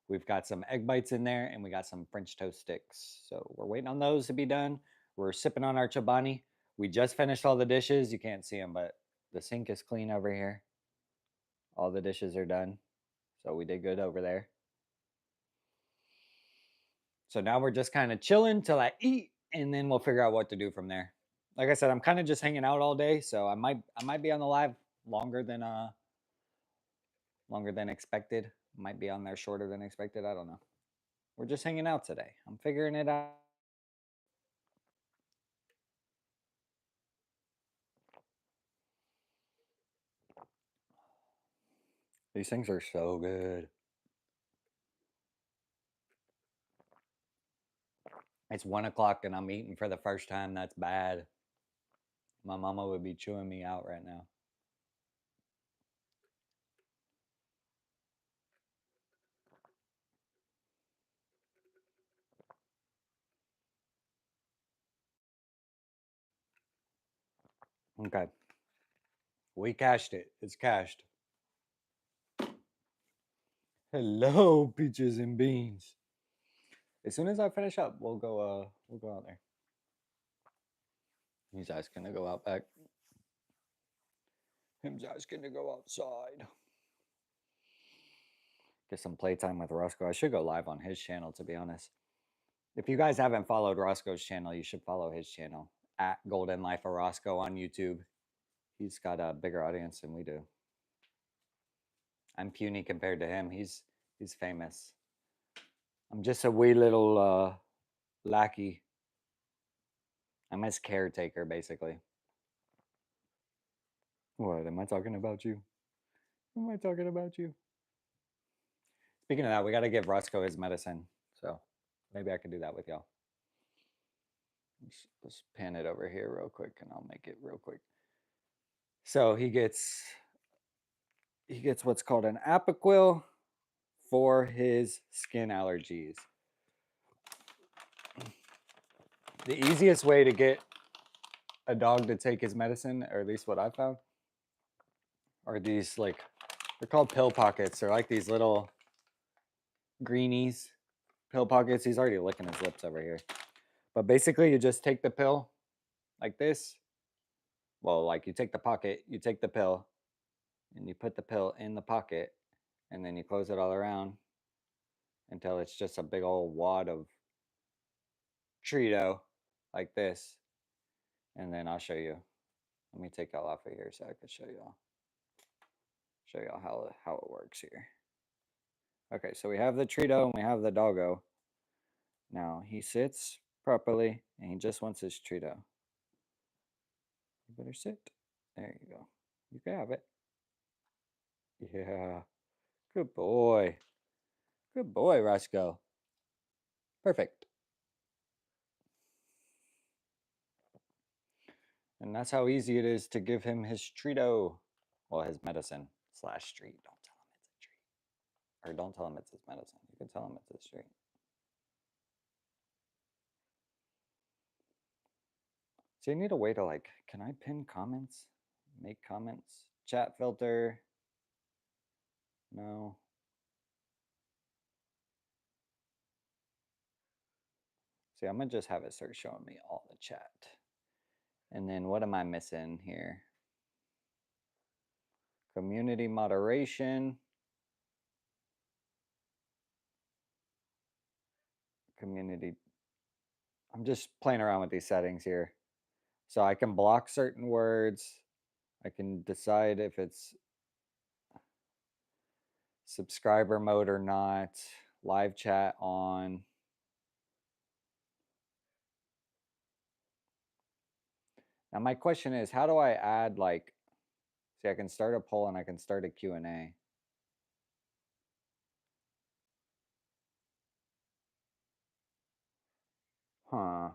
We've got some egg bites in there and we got some French toast sticks. So we're waiting on those to be done. We're sipping on our Chobani. We just finished all the dishes. You can't see them, but the sink is clean over here. All the dishes are done. So we did good over there. So now we're just kind of chilling till I eat and then we'll figure out what to do from there. Like I said, I'm kind of just hanging out all day, so I might be on the live longer than expected. Might be on there shorter than expected. I don't know. We're just hanging out today. I'm figuring it out. These things are so good. It's 1 o'clock and I'm eating for the first time. That's bad. My mama would be chewing me out right now. Okay. We cashed it. It's cashed. Hello, peaches and beans. As soon as I finish up, we'll go out there. He's asking to go out back. Him's asking to go outside. Get some playtime with Roscoe. I should go live on his channel, to be honest. If you guys haven't followed Roscoe's channel, you should follow his channel at Golden Life of Roscoe on YouTube. He's got a bigger audience than we do. I'm puny compared to him. He's famous. I'm just a wee little lackey. I'm his caretaker, basically. What, am I talking about you? Am I talking about you? Speaking of that, we got to give Roscoe his medicine. So maybe I can do that with y'all. Let's pan it over here real quick and I'll make it real quick. So he gets what's called an Apoquil for his skin allergies. The easiest way to get a dog to take his medicine, or at least what I found, are these, like, they're called pill pockets. They're like these little greenies pill pockets. He's already licking his lips over here. But basically, you just take the pill like this. Well, like, you take the pocket, you take the pill, and you put the pill in the pocket, and then you close it all around until it's just a big old wad of Trito like this. And then I'll show you. Let me take y'all off of here so I can show y'all how it works here. Okay, so we have the Trito and we have the doggo. Now he sits properly and he just wants his Trito. You better sit. There you go. You can have it. Yeah. Good boy. Good boy, Roscoe. Perfect. And that's how easy it is to give him his Trito. Well, his medicine / treat. Don't tell him it's a treat. Or don't tell him it's his medicine. You can tell him it's his treat. So you need a way to, like, can I pin comments? Make comments? Chat filter? No. See, I'm gonna just have it start showing me all the chat. And then what am I missing here? Community moderation. Community. I'm just playing around with these settings here. So I can block certain words. I can decide if it's subscriber mode or not. Live chat on. Now my question is, how do I add, like, see, I can start a poll and I can start a Q&A. Huh.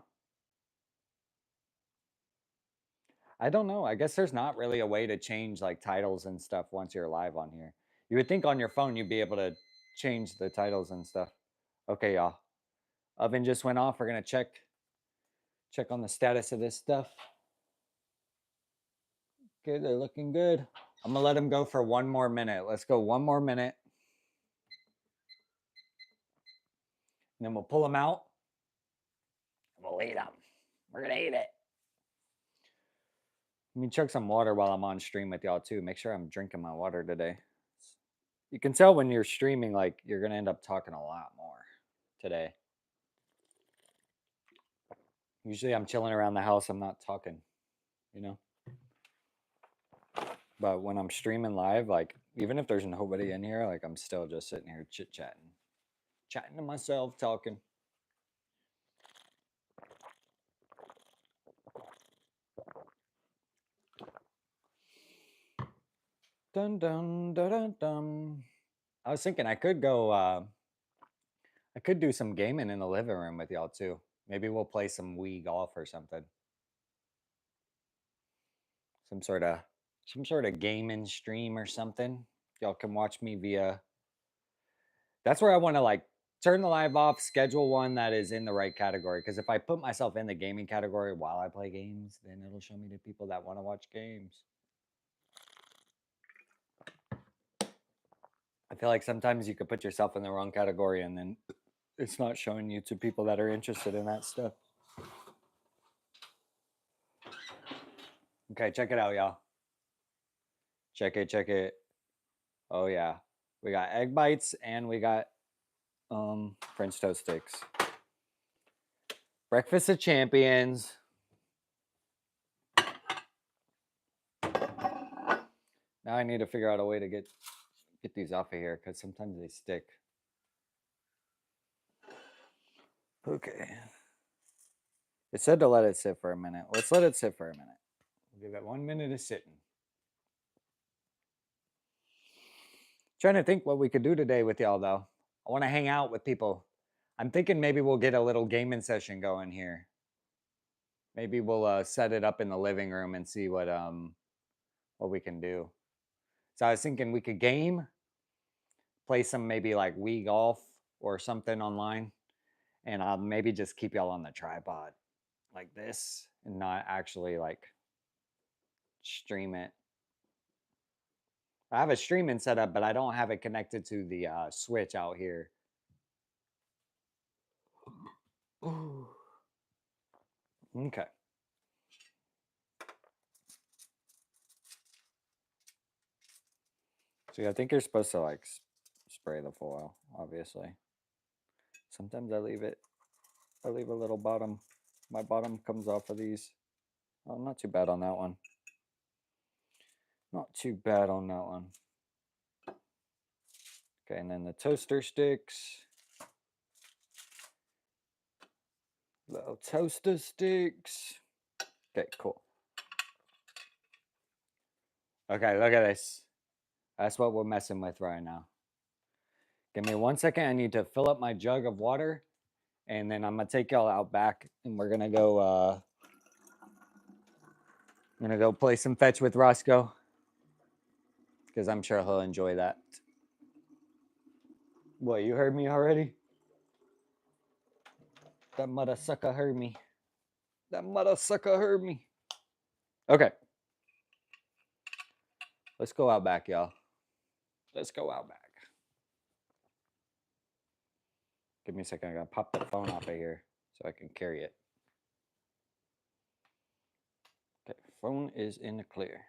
I don't know. I guess there's not really a way to change, like, titles and stuff once you're live on here. You would think on your phone you'd be able to change the titles and stuff. Okay, y'all. Oven just went off. We're gonna check on the status of this stuff. Okay, they're looking good. I'm gonna let them go for 1 more minute. Let's go 1 more minute. And then we'll pull them out. And we'll eat them. We're gonna eat it. Let me chug some water while I'm on stream with y'all too. Make sure I'm drinking my water today. You can tell when you're streaming, like, you're gonna end up talking a lot more today. Usually I'm chilling around the house. I'm not talking, you know? But when I'm streaming live, like, even if there's nobody in here, like, I'm still just sitting here chit-chatting. Chatting to myself, talking. Dun dun dun dun dun. I was thinking I could go. I could do some gaming in the living room with y'all too. Maybe we'll play some Wii golf or something. Some sort of gaming stream or something. Y'all can watch me via. That's where I want to like turn the live off, schedule one that is in the right category. Because if I put myself in the gaming category while I play games, then it'll show me the people that want to watch games. I feel like sometimes you could put yourself in the wrong category and then it's not showing you to people that are interested in that stuff. Okay, check it out, y'all. Check it. Oh yeah. We got egg bites and we got French toast sticks. Breakfast of champions. Now I need to figure out a way to get these off of here because sometimes they stick. Okay. It said to let it sit for a minute. Let's let it sit for a minute. We'll give it 1 minute of sitting. Trying to think what we could do today with y'all though. I want to hang out with people. I'm thinking maybe we'll get a little gaming session going here. Maybe we'll set it up in the living room and see what we can do. So I was thinking we could game, play some maybe like Wii golf or something online, and I'll maybe just keep y'all on the tripod like this and not actually like stream it. I have a streaming setup, but I don't have it connected to the switch out here. Ooh. Okay. So I think you're supposed to like spray the foil, obviously. Sometimes I leave a little bottom. My bottom comes off of these. Oh, not too bad on that one. Not too bad on that one. Okay, and then the toaster sticks. Little toaster sticks. Okay, cool. Okay, look at this. That's what we're messing with right now. Give me 1 second. I need to fill up my jug of water. And then I'm going to take y'all out back. And we're going to go... I'm going to go play some fetch with Roscoe. Because I'm sure he'll enjoy that. What, you heard me already? That mother sucker heard me. That mother sucker heard me. Okay. Let's go out back, y'all. Let's go out back. Give me a second. I gotta pop the phone off of here so I can carry it. Okay, phone is in the clear.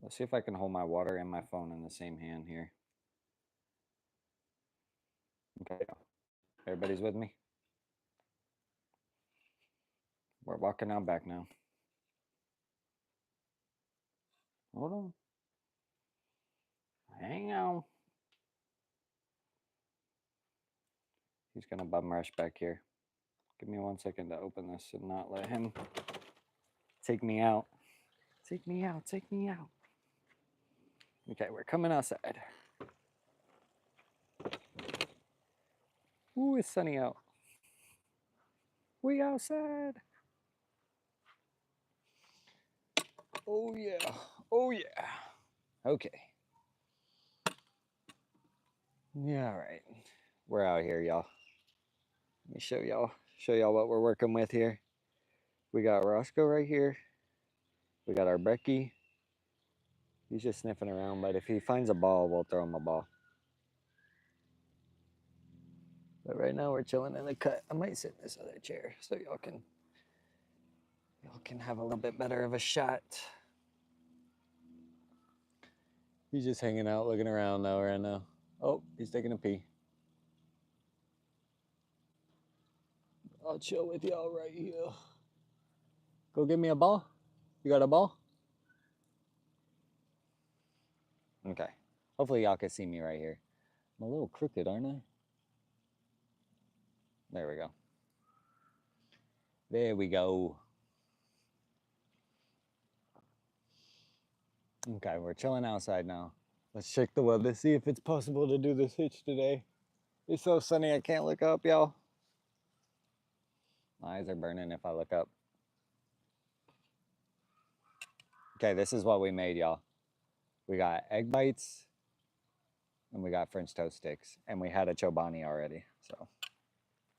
Let's see if I can hold my water and my phone in the same hand here. Okay, everybody's with me? We're walking out back now. Hold on. Hang on. He's gonna bum rush back here. Give me 1 second to open this and not let him take me out. Take me out, take me out. Okay, we're coming outside. Ooh, it's sunny out. We outside. Oh yeah, oh yeah. Okay. Yeah, all right. We're out here, y'all. Let me show y'all what we're working with here. We got Roscoe right here. We got our Becky. He's just sniffing around, but if he finds a ball, we'll throw him a ball. But right now we're chilling in the cut. I might sit in this other chair so y'all can have a little bit better of a shot. He's just hanging out, looking around now right now. Oh, he's taking a pee. I'll chill with y'all right here. Go give me a ball. You got a ball? Okay. Hopefully y'all can see me right here. I'm a little crooked, aren't I? There we go. There we go. Okay, we're chilling outside now. Let's check the weather, see if it's possible to do this hitch today. It's so sunny I can't look up, y'all. My eyes are burning if I look up. Okay, this is what we made, y'all. We got egg bites and we got French toast sticks, and we had a chobani already. So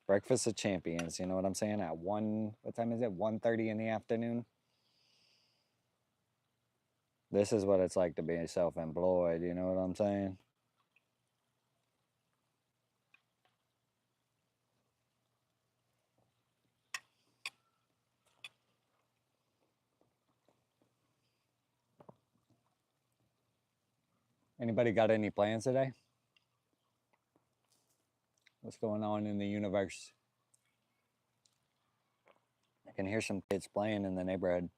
breakfast of champions, you know what I'm saying? At what time is it? 1:30 in the afternoon. This is what it's like to be self-employed, you know what I'm saying? Anybody got any plans today? What's going on in the universe? I can hear some kids playing in the neighborhood.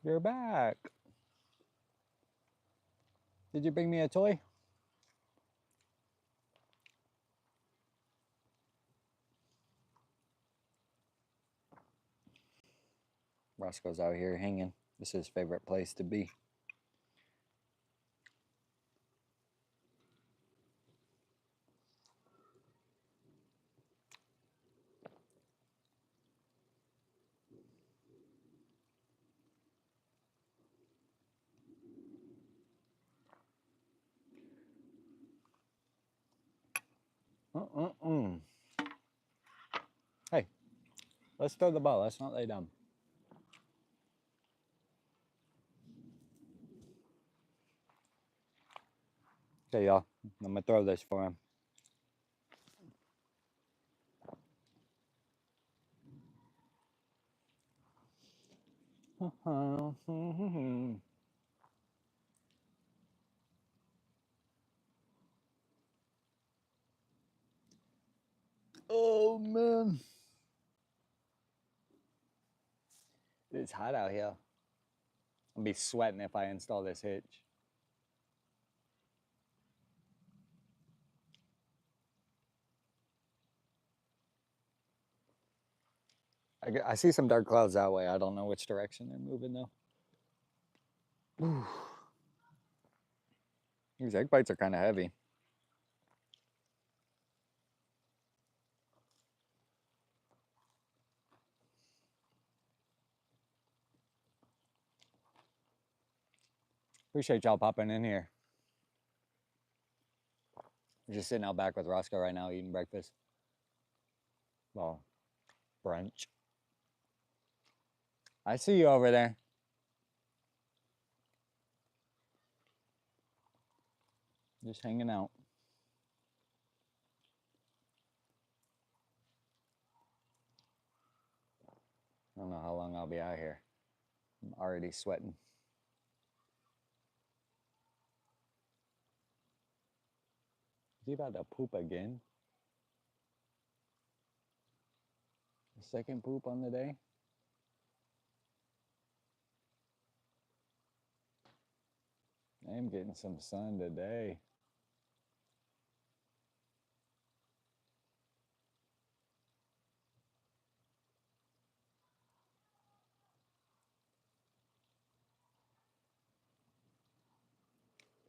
You're back. Did you bring me a toy? Roscoe's out here hanging. This is his favorite place to be. Hey, let's throw the ball. Let's not lay down. Okay, y'all. I'm going to throw this for him. Oh, man. It's hot out here. I'll be sweating if I install this hitch. I see some dark clouds that way. I don't know which direction they're moving, though. Ooh. These egg bites are kind of heavy. Appreciate y'all popping in here. We're just sitting out back with Roscoe right now eating breakfast. Well, brunch. I see you over there. Just hanging out. I don't know how long I'll be out here. I'm already sweating. Is he about to poop again? The second poop on the day? I am getting some sun today.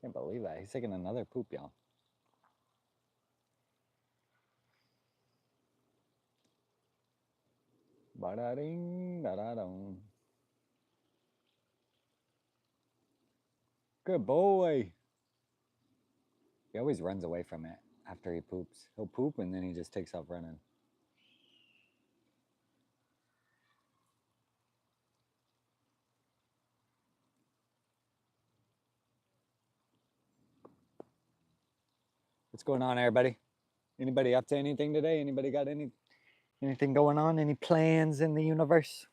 Can't believe that. He's taking another poop, y'all. Ba-da-ding, da-da-dum. Good boy. He always runs away from it after he poops. He'll poop and then he just takes off running. What's going on, everybody? Anybody up to anything today? Anybody got anything going on? Any plans in the universe?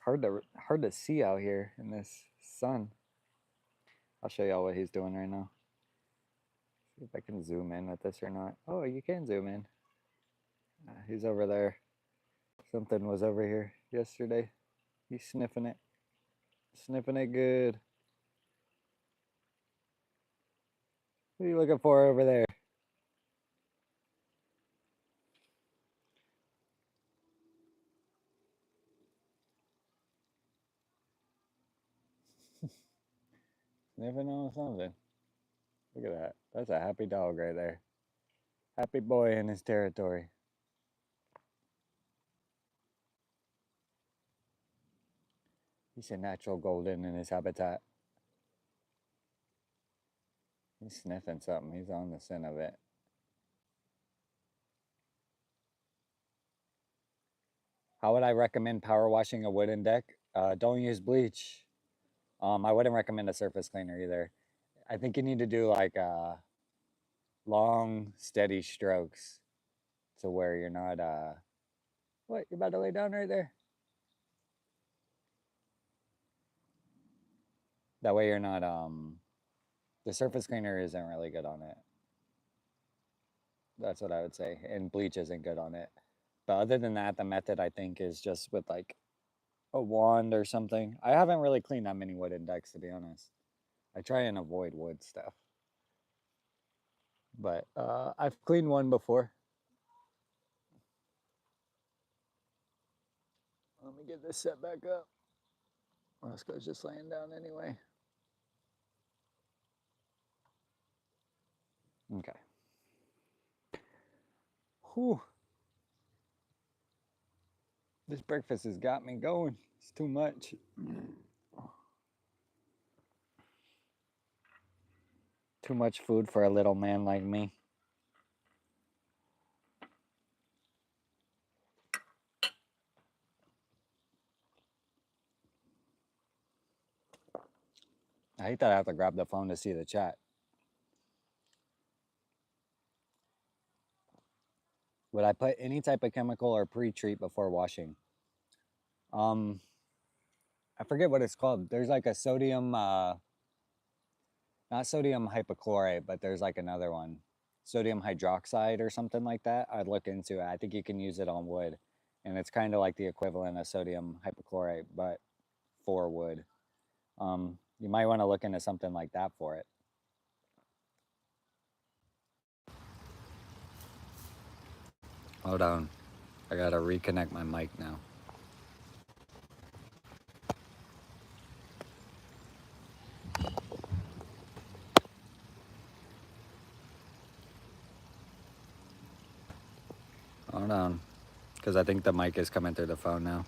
It's hard to see out here in this sun. I'll show y'all what he's doing right now. See if I can zoom in with this or not. Oh, you can zoom in. He's over there. Something was over here yesterday. He's sniffing it. Sniffing it good. What are you looking for over there? sniffing on something. Look at that. That's a happy dog right there. Happy boy in his territory. He's a natural golden in his habitat. He's sniffing something. He's on the scent of it. How would I recommend power washing a wooden deck? Don't use bleach. I wouldn't recommend a surface cleaner either. I think you need to do like long, steady strokes to where you're not. What? You're about to lay down right there? That way you're not. The surface cleaner isn't really good on it. That's what I would say. And bleach isn't good on it. But other than that, the method I think is just with like a wand or something. I haven't really cleaned that many wooden decks, to be honest. I try and avoid wood stuff. But I've cleaned one before. Let me get this set back up. Roscoe's just laying down anyway. Okay. Whew. This breakfast has got me going. It's too much. Too much food for a little man like me. I hate that I have to grab the phone to see the chat. Would I put any type of chemical or pre-treat before washing? I forget what it's called. There's like a sodium, not sodium hypochlorite, but there's like another one. Sodium hydroxide or something like that. I'd look into it. I think you can use it on wood. And it's kind of like the equivalent of sodium hypochlorite, but for wood. You might want to look into something like that for it. Hold on. I gotta reconnect my mic now. Hold on. Because I think the mic is coming through the phone now.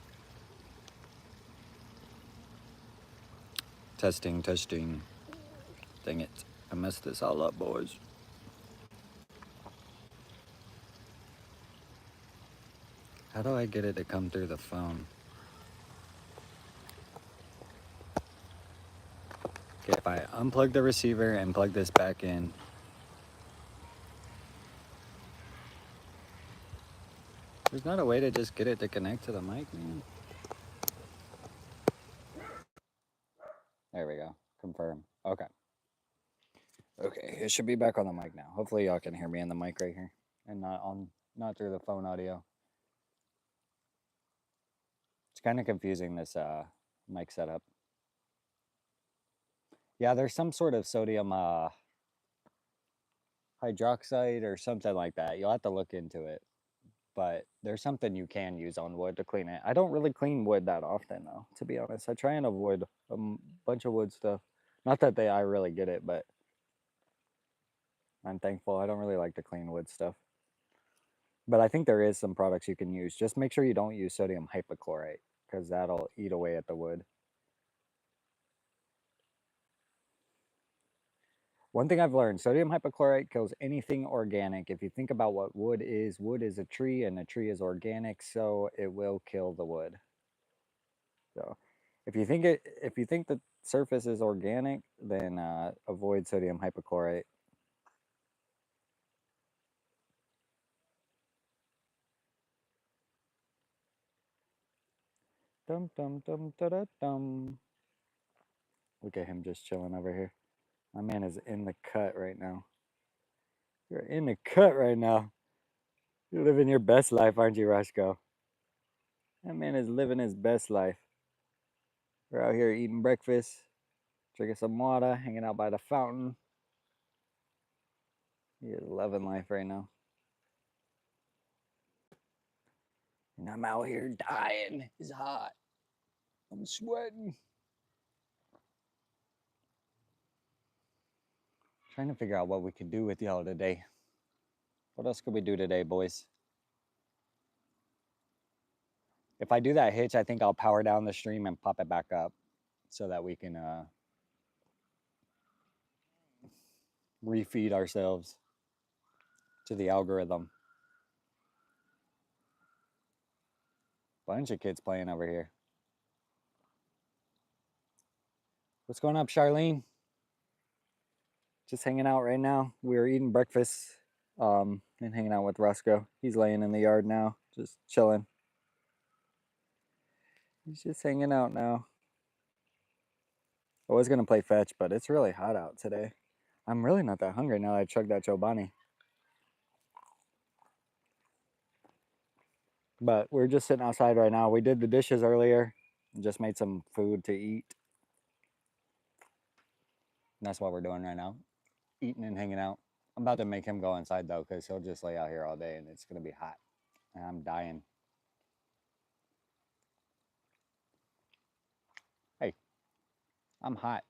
Testing, testing. Dang it. I messed this all up, boys. How do I get it to come through the phone? Okay, if I unplug the receiver and plug this back in. There's not a way to just get it to connect to the mic, man. There we go. Confirm. Okay. Okay, it should be back on the mic now. Hopefully y'all can hear me in the mic right here and not through the phone audio. It's kind of confusing, this mic setup. Yeah, there's some sort of sodium hydroxide or something like that. You'll have to look into it. But there's something you can use on wood to clean it. I don't really clean wood that often, though, to be honest. I try and avoid a bunch of wood stuff. Not that I really get it, but I'm thankful. I don't really like to clean wood stuff. But I think there is some products you can use. Just make sure you don't use sodium hypochlorite, because that'll eat away at the wood. One thing I've learned, sodium hypochlorite kills anything organic. If you think about what wood is a tree, and a tree is organic, so it will kill the wood. So if you think the surface is organic, then avoid sodium hypochlorite. Dum dum dum da da dum. Look at him just chilling over here. My man is in the cut right now. You're in the cut right now. You're living your best life, aren't you, Roscoe? That man is living his best life. We're out here eating breakfast, drinking some water, hanging out by the fountain. He is loving life right now. And I'm out here dying. It's hot. I'm sweating. Trying to figure out what we could do with y'all today. What else could we do today, boys? If I do that hitch, I think I'll power down the stream and pop it back up so that we can refeed ourselves to the algorithm. Bunch of kids playing over here. What's going up, Charlene? Just hanging out right now. We were eating breakfast and hanging out with Roscoe. He's laying in the yard now, just chilling. He's just hanging out now. I was going to play fetch, but it's really hot out today. I'm really not that hungry now that I chugged that Chobani. But we're just sitting outside right now. We did the dishes earlier and just made some food to eat. And that's what we're doing right now. Eating and hanging out. I'm about to make him go inside though, because he'll just lay out here all day and it's going to be hot. And I'm dying. Hey, I'm hot.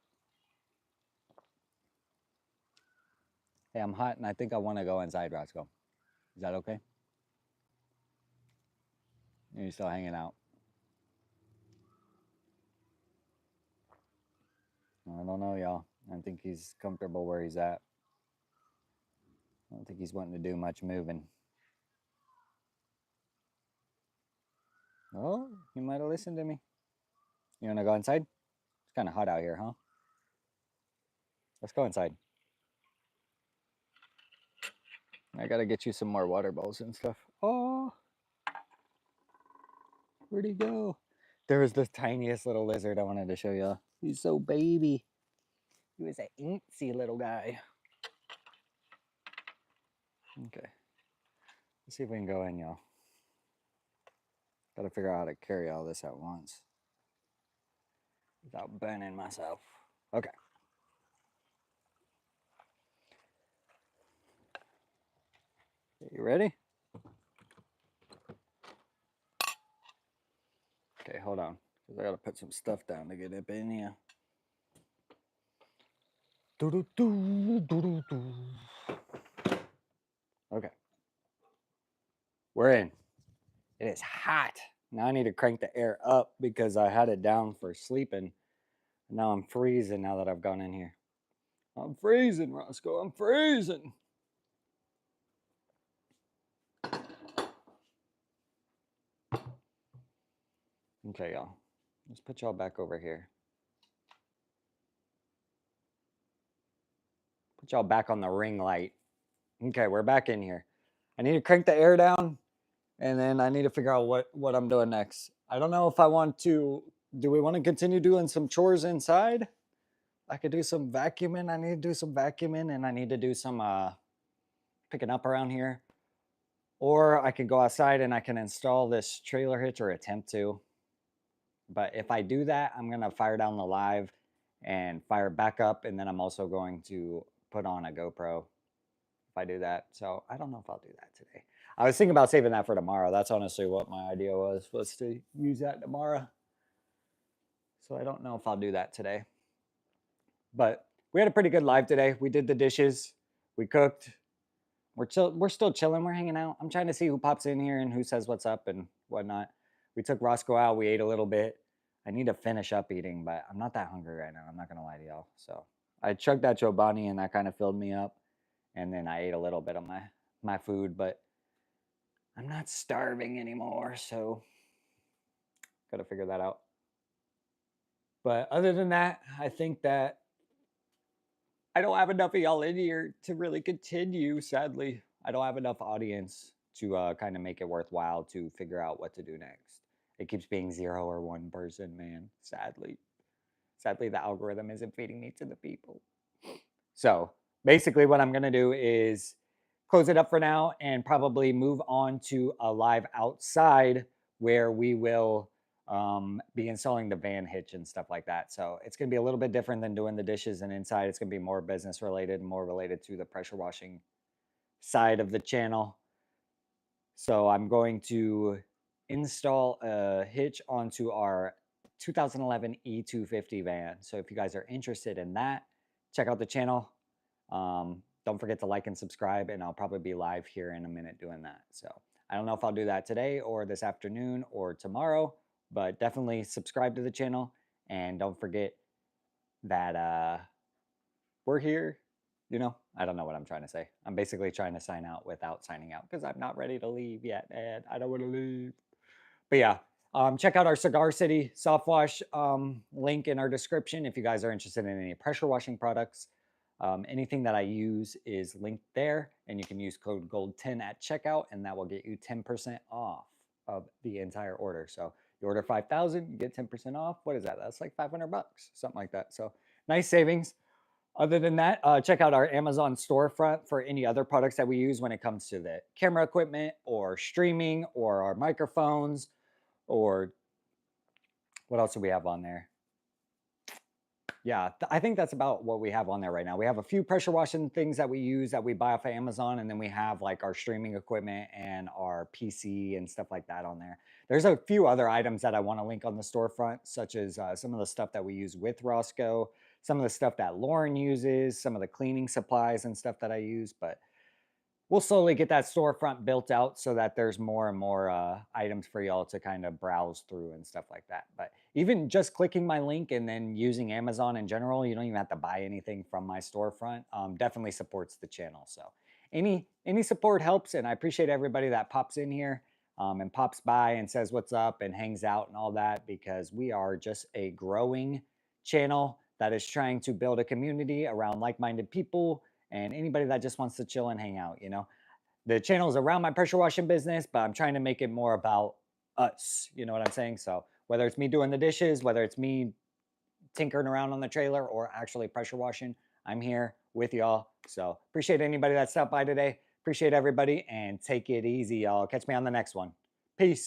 Hey, I'm hot and I think I want to go inside, Roscoe. Is that okay? Are you still hanging out? I don't know, y'all. I think he's comfortable where he's at. I don't think he's wanting to do much moving. Oh, he might have listened to me. You want to go inside? It's kind of hot out here, huh? Let's go inside. I got to get you some more water bowls and stuff. Oh, where'd he go? There was the tiniest little lizard I wanted to show you. He's so baby. He was an antsy little guy. Okay. Let's see if we can go in, y'all. Got to figure out how to carry all this at once without burning myself. Okay. You ready? Okay, hold on. Because I got to put some stuff down to get up in here. Okay. We're in. It is hot. Now I need to crank the air up because I had it down for sleeping. Now I'm freezing now that I've gone in here. I'm freezing, Roscoe. I'm freezing. Okay, y'all. Let's put y'all back over here. Put y'all back on the ring light. Okay, we're back in here. I need to crank the air down, and then I need to figure out what I'm doing next. I don't know if I want to... Do we want to continue doing some chores inside? I could do some vacuuming. I need to do some vacuuming, and I need to do some picking up around here. Or I could go outside and I can install this trailer hitch, or attempt to. But if I do that, I'm going to fire down the live and fire it back up. And then I'm also going to put on a GoPro if I do that. So I don't know if I'll do that today. I was thinking about saving that for tomorrow. That's honestly what my idea was to use that tomorrow. So I don't know if I'll do that today. But we had a pretty good live today. We did the dishes. We cooked. We're still chilling. We're hanging out. I'm trying to see who pops in here and who says what's up and whatnot. We took Roscoe out. We ate a little bit. I need to finish up eating, but I'm not that hungry right now. I'm not going to lie to y'all. So I chugged that Chobani and that kind of filled me up. And then I ate a little bit of my food, but I'm not starving anymore. So got to figure that out. But other than that, I think that I don't have enough of y'all in here to really continue, sadly. I don't have enough audience to kind of make it worthwhile to figure out what to do next. It keeps being 0 or 1 person, man, sadly. Sadly, the algorithm isn't feeding me to the people. So basically what I'm going to do is close it up for now and probably move on to a live outside where we will be installing the van hitch and stuff like that. So it's going to be a little bit different than doing the dishes, and inside it's going to be more business related and more related to the pressure washing side of the channel. So I'm going to install a hitch onto our 2011 E250 van. So if you guys are interested in that, check out the channel. Don't forget to like and subscribe, and I'll probably be live here in a minute doing that. So I don't know if I'll do that today or this afternoon or tomorrow, but definitely subscribe to the channel. And don't forget that we're here. I don't know what I'm trying to say. I'm basically trying to sign out without signing out because I'm not ready to leave yet, and I don't want to leave. But yeah, check out our Cigar City soft wash link in our description if you guys are interested in any pressure washing products. Anything that I use is linked there, and you can use code GOLD10 at checkout, and that will get you 10% off of the entire order. So you order 5,000, you get 10% off. What is that? That's like 500 bucks, something like that. So nice savings. Other than that, check out our Amazon storefront for any other products that we use when it comes to the camera equipment or streaming or our microphones, or what else do we have on there? Yeah, I think that's about what we have on there right now. We have a few pressure washing things that we use that we buy off of Amazon, and then we have like our streaming equipment and our PC and stuff like that on there. There's a few other items that I want to link on the storefront, such as some of the stuff that we use with Roscoe, some of the stuff that Lauren uses, some of the cleaning supplies and stuff that I use, but we'll slowly get that storefront built out so that there's more and more items for y'all to kind of browse through and stuff like that. But even just clicking my link and then using Amazon in general, you don't even have to buy anything from my storefront. Definitely supports the channel. So any support helps, and I appreciate everybody that pops in here and pops by and says what's up and hangs out and all that, because we are just a growing channel that is trying to build a community around like-minded people and anybody that just wants to chill and hang out. The channel is around my pressure washing business, but I'm trying to make it more about us. You know what I'm saying? So whether it's me doing the dishes, whether it's me tinkering around on the trailer, or actually pressure washing, I'm here with y'all. So appreciate anybody that stopped by today. Appreciate everybody, and take it easy, y'all. Catch me on the next one. Peace.